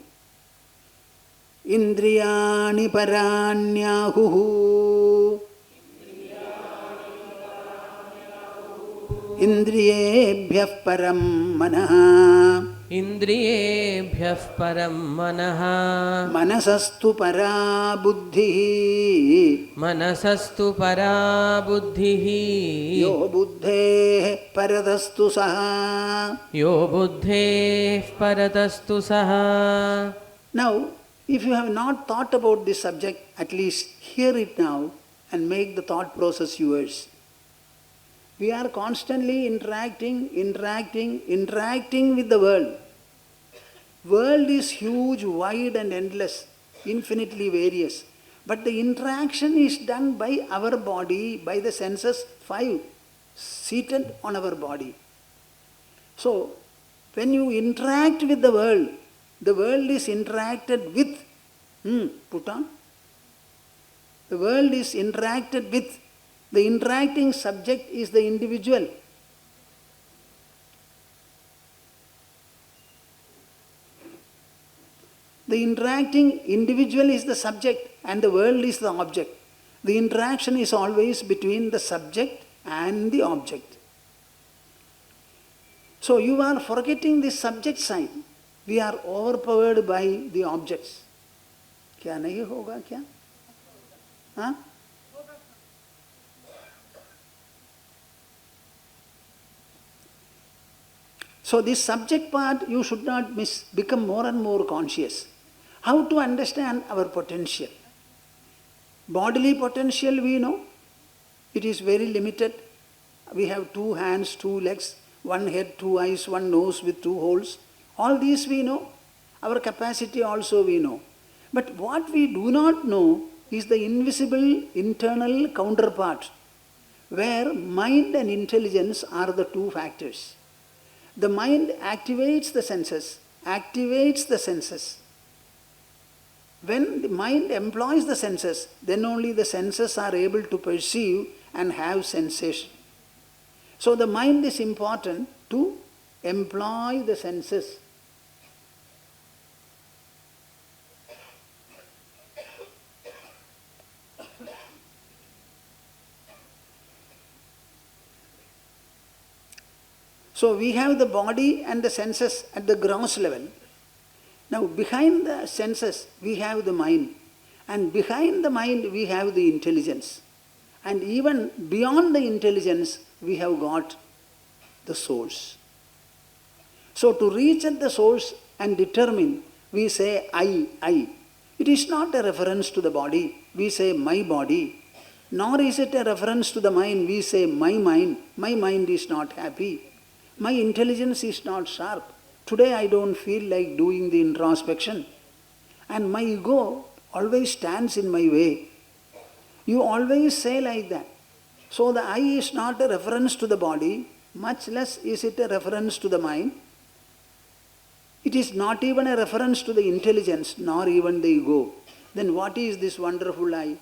Indriyani paranyahuhu Indriyebhyah param manaha Indriyebhyah param manaha Manasastu para buddhihi Manasastu para buddhihi Yo buddhe paradastu saha. Yo buddhe paratastu saha. Now, if you have not thought about this subject, at least hear it now and make the thought process yours. We are constantly interacting with the world. World is huge, wide and endless, infinitely various. But the interaction is done by our body, by the senses 5, seated on our body. So, when you interact with the world is interacted with, put on. The world is interacted with. The interacting subject is the individual. The interacting individual is the subject and the world is the object. The interaction is always between the subject and the object. So you are forgetting the subject side. We are overpowered by the objects. क्या नहीं होगा क्या? हाँ? So this subject part you should not miss, become more and more conscious. How to understand our potential? Bodily potential we know, it is very limited. We have 2 hands, 2 legs, 1 head, 2 eyes, 1 nose with 2 holes. All these we know. Our capacity also we know. But what we do not know is the invisible internal counterpart, where mind and intelligence are the 2 factors. The mind activates the senses. When the mind employs the senses, then only the senses are able to perceive and have sensation. So the mind is important to employ the senses. So we have the body and the senses at the gross level. Now behind the senses we have the mind, and behind the mind we have the intelligence, and even beyond the intelligence we have got the source. So to reach at the source and determine, we say I. It is not a reference to the body, we say my body. Nor is it a reference to the mind, we say my mind. My mind is not happy. My intelligence is not sharp. Today I don't feel like doing the introspection. And my ego always stands in my way. You always say like that. So the I is not a reference to the body, much less is it a reference to the mind. It is not even a reference to the intelligence, nor even the ego. Then what is this wonderful I?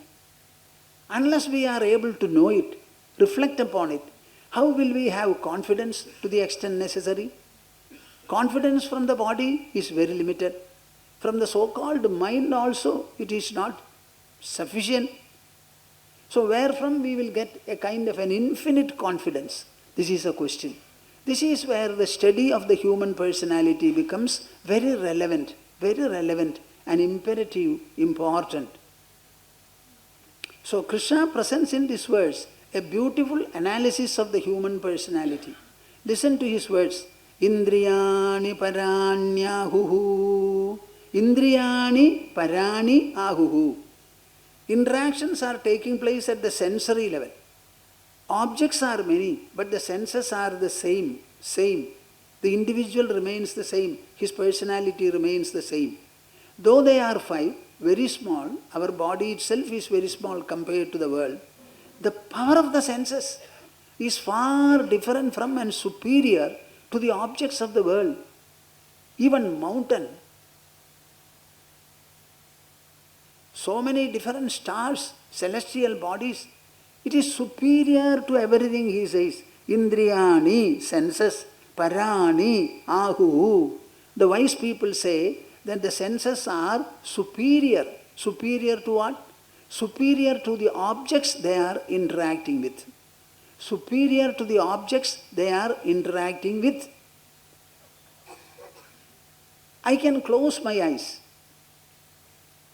Unless we are able to know it, reflect upon it, how will we have confidence to the extent necessary? Confidence from the body is very limited. From the so-called mind also, it is not sufficient. So where from we will get a kind of an infinite confidence? This is a question. This is where the study of the human personality becomes very relevant and imperative, important. So Krishna presents in this verse a beautiful analysis of the human personality. Listen to his words. Indriyani paranyahuhu. Indriyani parani ahuhu. Interactions are taking place at the sensory level. Objects are many, but the senses are the same. The individual remains the same. His personality remains the same. Though they are 5, very small, our body itself is very small compared to the world. The power of the senses is far different from and superior to the objects of the world. Even mountain. So many different stars, celestial bodies. It is superior to everything, he says. Indriyani, senses, parani, ahu. The wise people say that the senses are superior. Superior to what? Superior to the objects they are interacting with. Superior to the objects they are interacting with. I can close my eyes.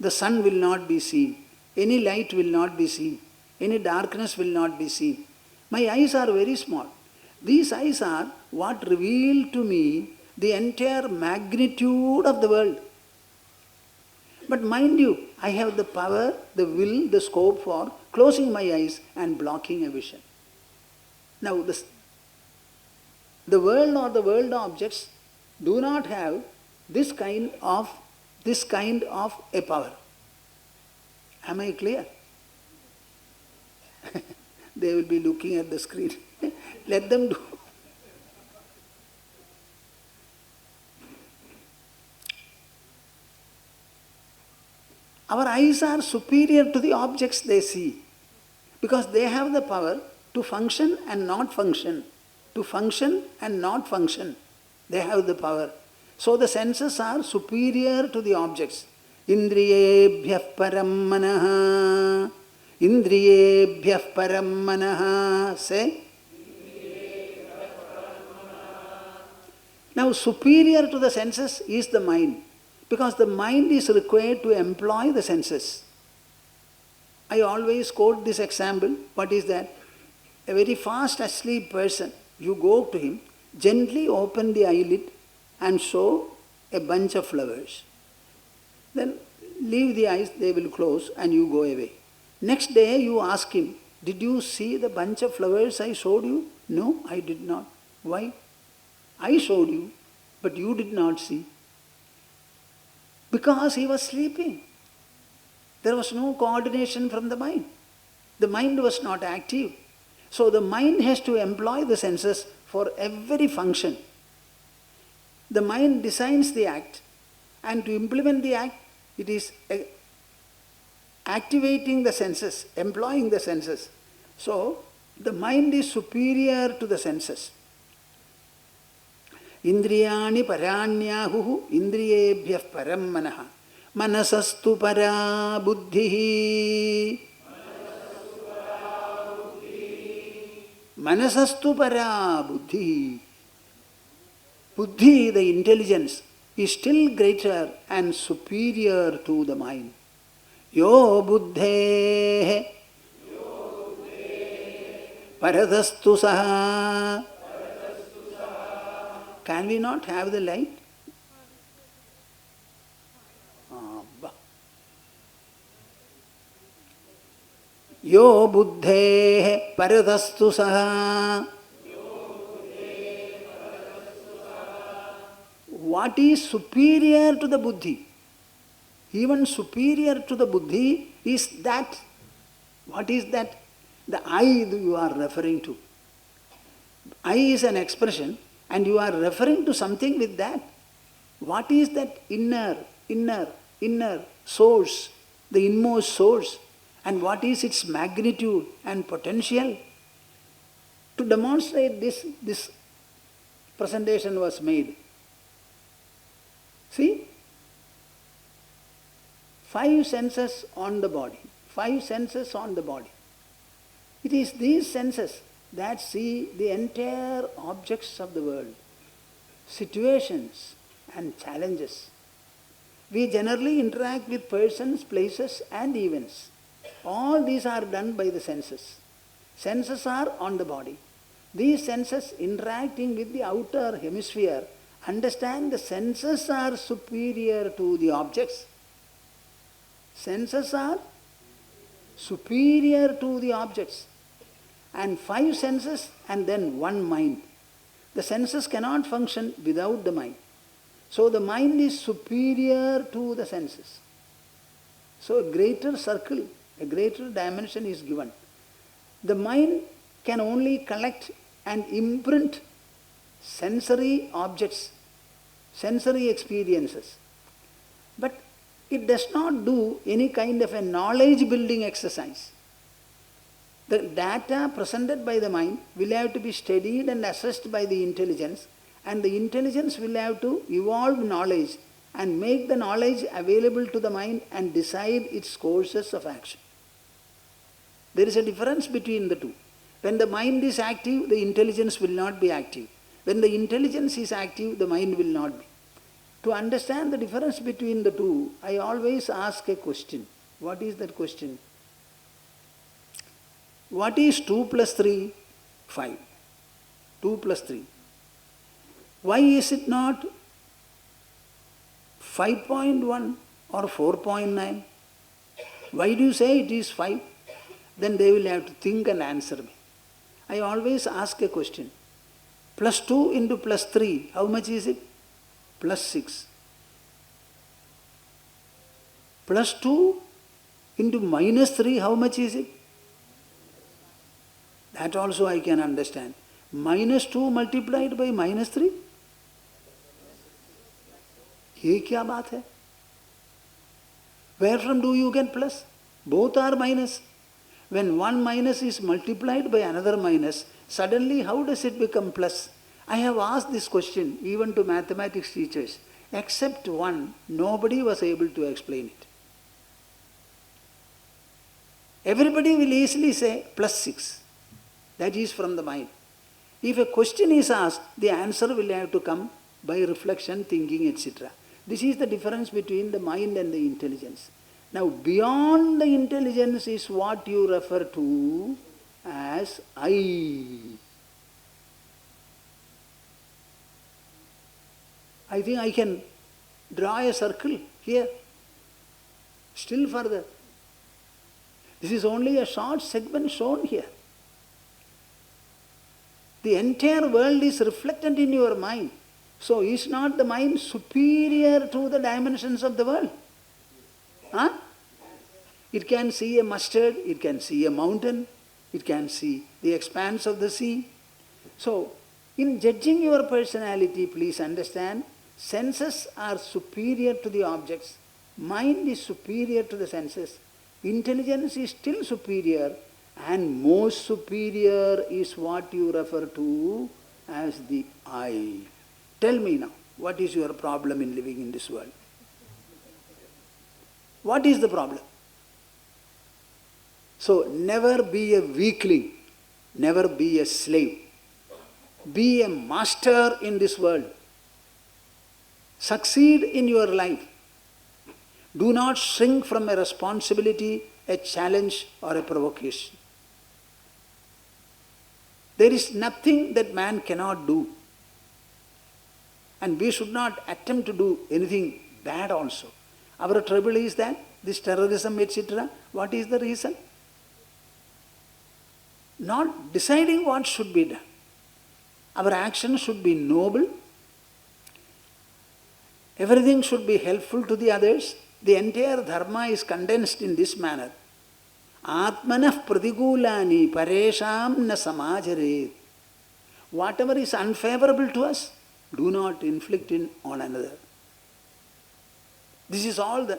The sun will not be seen. Any light will not be seen. Any darkness will not be seen. My eyes are very small. These eyes are what reveal to me the entire magnitude of the world. But mind you, I have the power, the will, the scope for closing my eyes and blocking a vision. Now, the world or the world objects do not have this kind of a power. Am I clear? They will be looking at the screen. Let them do. Our eyes are superior to the objects they see because they have the power to function and not function. To function and not function. They have the power. So the senses are superior to the objects. Indriyebhyah param manaha. Indriyebhyah param manaha. Say. Now superior to the senses is the mind. Because the mind is required to employ the senses. I always quote this example. What is that? A very fast asleep person, you go to him, gently open the eyelid and show a bunch of flowers. Then leave the eyes, they will close and you go away. Next day you ask him, did you see the bunch of flowers I showed you? No, I did not. Why? I showed you, but you did not see. Because he was sleeping. There was no coordination from the mind. The mind was not active. So the mind has to employ the senses for every function. The mind designs the act, and to implement the act, it is activating the senses, employing the senses. So the mind is superior to the senses. Indriyani paranyahuhu indriyebhyah param manaha. Manasastu para buddhihi. Manasastu para buddhihi. Buddhi, the intelligence, is still greater and superior to the mind. Yo buddhe paradastu saha. Can we not have the light? Yo buddhe paradastu saha. What is superior to the buddhi? Even superior to the buddhi is that. What is that? The I you are referring to. I is an expression and you are referring to something with that. What is that inner source, the inmost source? And what is its magnitude and potential? To demonstrate this presentation was made. See? 5 senses on the body. 5 senses on the body. It is these senses that see the entire objects of the world, situations and challenges. We generally interact with persons, places and events. All these are done by the senses. Senses are on the body. These senses interacting with the outer hemisphere understand the senses are superior to the objects. Senses are superior to the objects. And 5 senses and then 1 mind. The senses cannot function without the mind. So the mind is superior to the senses. So a greater circle, a greater dimension is given. The mind can only collect and imprint sensory objects, sensory experiences. But it does not do any kind of a knowledge building exercise. The data presented by the mind will have to be studied and assessed by the intelligence, and the intelligence will have to evolve knowledge and make the knowledge available to the mind and decide its courses of action. There is a difference between the two. When the mind is active, the intelligence will not be active. When the intelligence is active, the mind will not be. To understand the difference between the two, I always ask a question. What is that question? What is 2 plus 3? 5. 2 plus 3. Why is it not 5.1 or 4.9? Why do you say it is 5? Then they will have to think and answer me. I always ask a question. Plus 2 into plus 3, how much is it? Plus 6. Plus 2 into minus 3, how much is it? That also I can understand. Minus 2 multiplied by minus 3? ये क्या बात है? Where from do you get plus? Both are minus. When one minus is multiplied by another minus, suddenly how does it become plus? I have asked this question even to mathematics teachers. Except one, nobody was able to explain it. Everybody will easily say plus 6. That is from the mind. If a question is asked, the answer will have to come by reflection, thinking, etc. This is the difference between the mind and the intelligence. Now, beyond the intelligence is what you refer to as I. I think I can draw a circle here, still further. This is only a short segment shown here. The entire world is reflected in your mind. So is not the mind superior to the dimensions of the world? Huh? It can see a mustard, it can see a mountain, it can see the expanse of the sea. So, in judging your personality, please understand, senses are superior to the objects, mind is superior to the senses, intelligence is still superior, and most superior is what you refer to as the I. Tell me now, what is your problem in living in this world? What is the problem? So, never be a weakling, never be a slave. Be a master in this world. Succeed in your life. Do not shrink from a responsibility, a challenge or a provocation. There is nothing that man cannot do. And we should not attempt to do anything bad also. Our trouble is that this terrorism, etc., what is the reason? Not deciding what should be done. Our action should be noble. Everything should be helpful to the others. The entire dharma is condensed in this manner. Atmanah pratigulani paresham na samajare. Whatever is unfavorable to us, do not inflict it on another. This is all the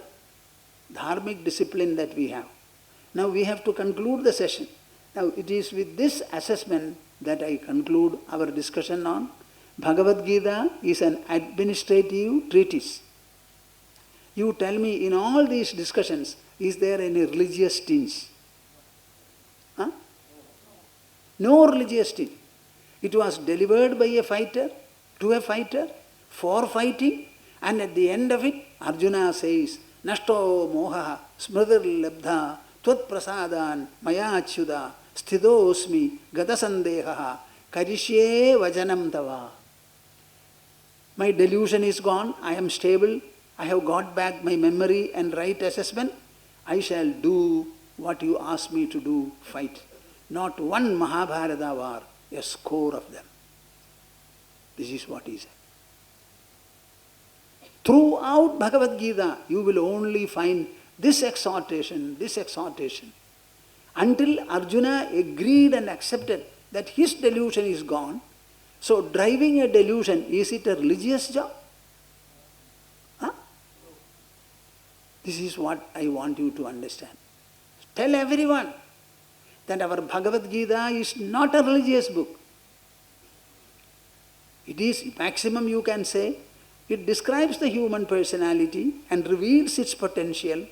dharmic discipline that we have. Now we have to conclude the session. Now it is with this assessment that I conclude our discussion on Bhagavad Gita is an administrative treatise. You tell me, in all these discussions, is there any religious tinge? Huh? No religious tinge. It was delivered by a fighter, to a fighter, for fighting, and at the end of it, Arjuna says, Nashto moha smridhir labdha tvat prasadan maya achyuda sthidosmi gatasandeha karishye vajanam tava. My delusion is gone, I am stable, I have got back my memory and right assessment. I shall do what you ask me to do, fight. Not one Mahabharata war, a score of them. This is what he said. Throughout Bhagavad Gita, you will only find this exhortation, until Arjuna agreed and accepted that his delusion is gone. So driving a delusion, is it a religious job? Huh? This is what I want you to understand. Tell everyone that our Bhagavad Gita is not a religious book. It is, maximum you can say, it describes the human personality and reveals its potential.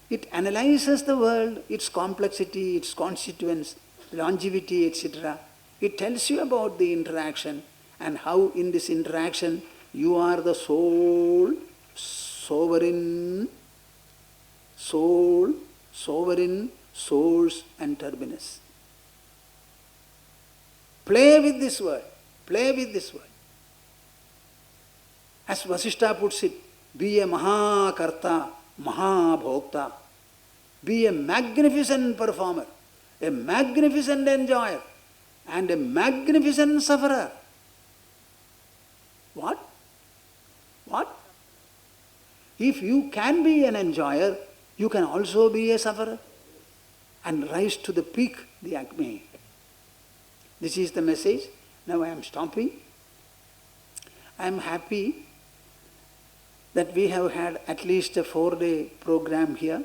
It analyzes the world, its complexity, its constituents, longevity, etc. It tells you about the interaction and how in this interaction you are the sovereign source and terminus. Play with this word. Play with this word. As Vasishtha puts it, be a mahakarta, mahabhokta. Be a magnificent performer, a magnificent enjoyer, and a magnificent sufferer. What? What? If you can be an enjoyer, you can also be a sufferer and rise to the peak, the acme. This is the message. Now I am stopping. I am happy that we have had at least a 4-day program here,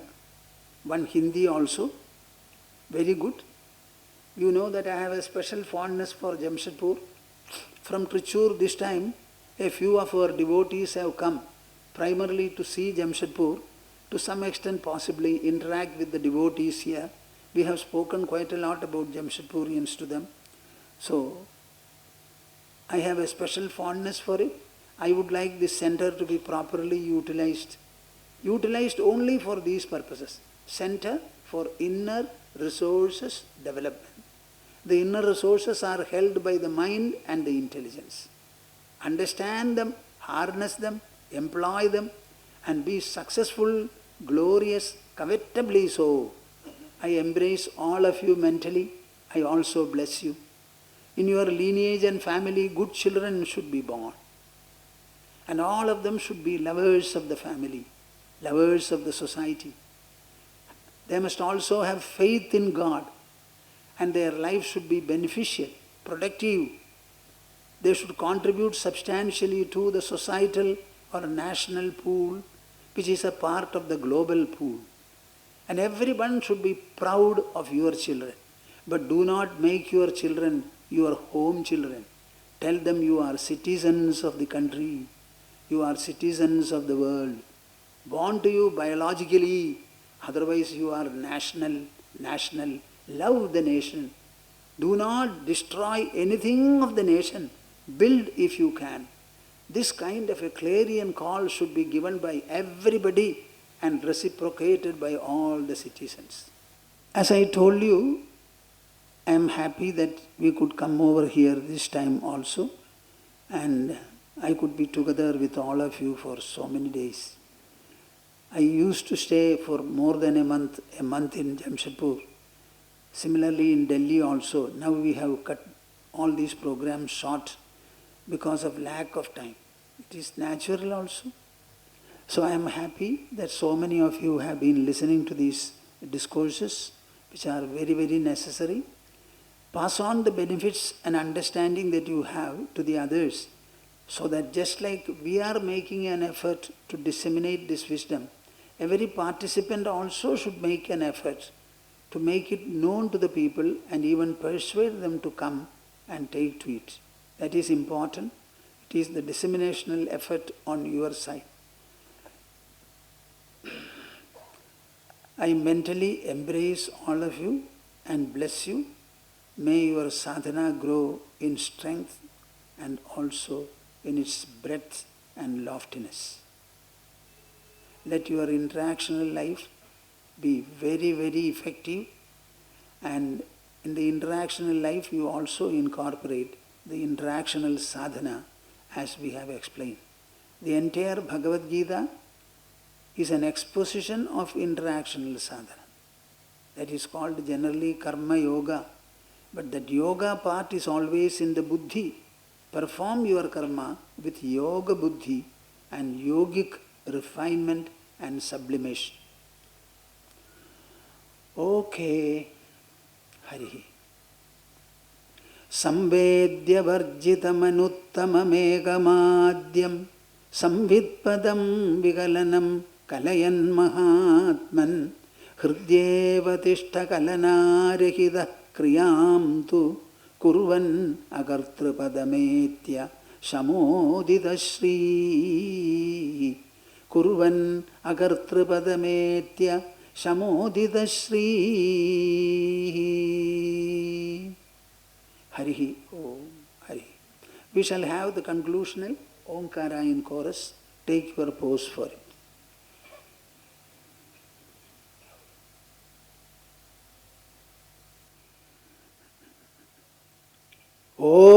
one Hindi also, very good. You know that I have a special fondness for Jamshedpur. From Trichur this time, a few of our devotees have come primarily to see Jamshedpur, to some extent possibly interact with the devotees here. We have spoken quite a lot about Jamshedpurians to them. So, I have a special fondness for it. I would like this center to be properly utilized. Utilized only for these purposes. Center for inner resources development. The inner resources are held by the mind and the intelligence. Understand them, harness them, employ them, and be successful, glorious, covetably so. I embrace all of you mentally. I also bless you. In your lineage and family, good children should be born. And all of them should be lovers of the family, lovers of the society. They must also have faith in God, and their life should be beneficial, productive. They should contribute substantially to the societal or national pool, which is a part of the global pool. And everyone should be proud of your children. But do not make your children your home children. Tell them you are citizens of the country. You are citizens of the world. Born to you biologically, otherwise you are national. Love the nation. Do not destroy anything of the nation. Build if you can. This kind of a clarion call should be given by everybody and reciprocated by all the citizens. As I told you, I am happy that we could come over here this time also, and I could be together with all of you for so many days. I used to stay for more than a month in Jamshedpur. Similarly in Delhi also. Now we have cut all these programs short because of lack of time. It is natural also. So I am happy that so many of you have been listening to these discourses, which are very, very necessary. Pass on the benefits and understanding that you have to the others, so that just like we are making an effort to disseminate this wisdom, every participant also should make an effort to make it known to the people and even persuade them to come and take to it. That is important. It is the disseminational effort on your side. I mentally embrace all of you and bless you. May your sadhana grow in strength and also in its breadth and loftiness. Let your interactional life be very, very effective, and in the interactional life you also incorporate the interactional sadhana as we have explained. The entire Bhagavad Gita is an exposition of interactional sadhana. That is called generally karma yoga. But that yoga part is always in the buddhi. Perform your karma with yoga buddhi and yogic refinement and sublimation. Okay. Harihi. Samvedya varjitamanuttamamegamadyam samvidpadam vigalanam kalayan mahatman hridyeva tishta kalanarehida kriyam tu kurvan agartrapadamethya shamodita shri kurvan agartrapadamethya shamodita shri. Harihi Om Harihi. We shall have the conclusional Omkara in chorus. Take your pose for it. Om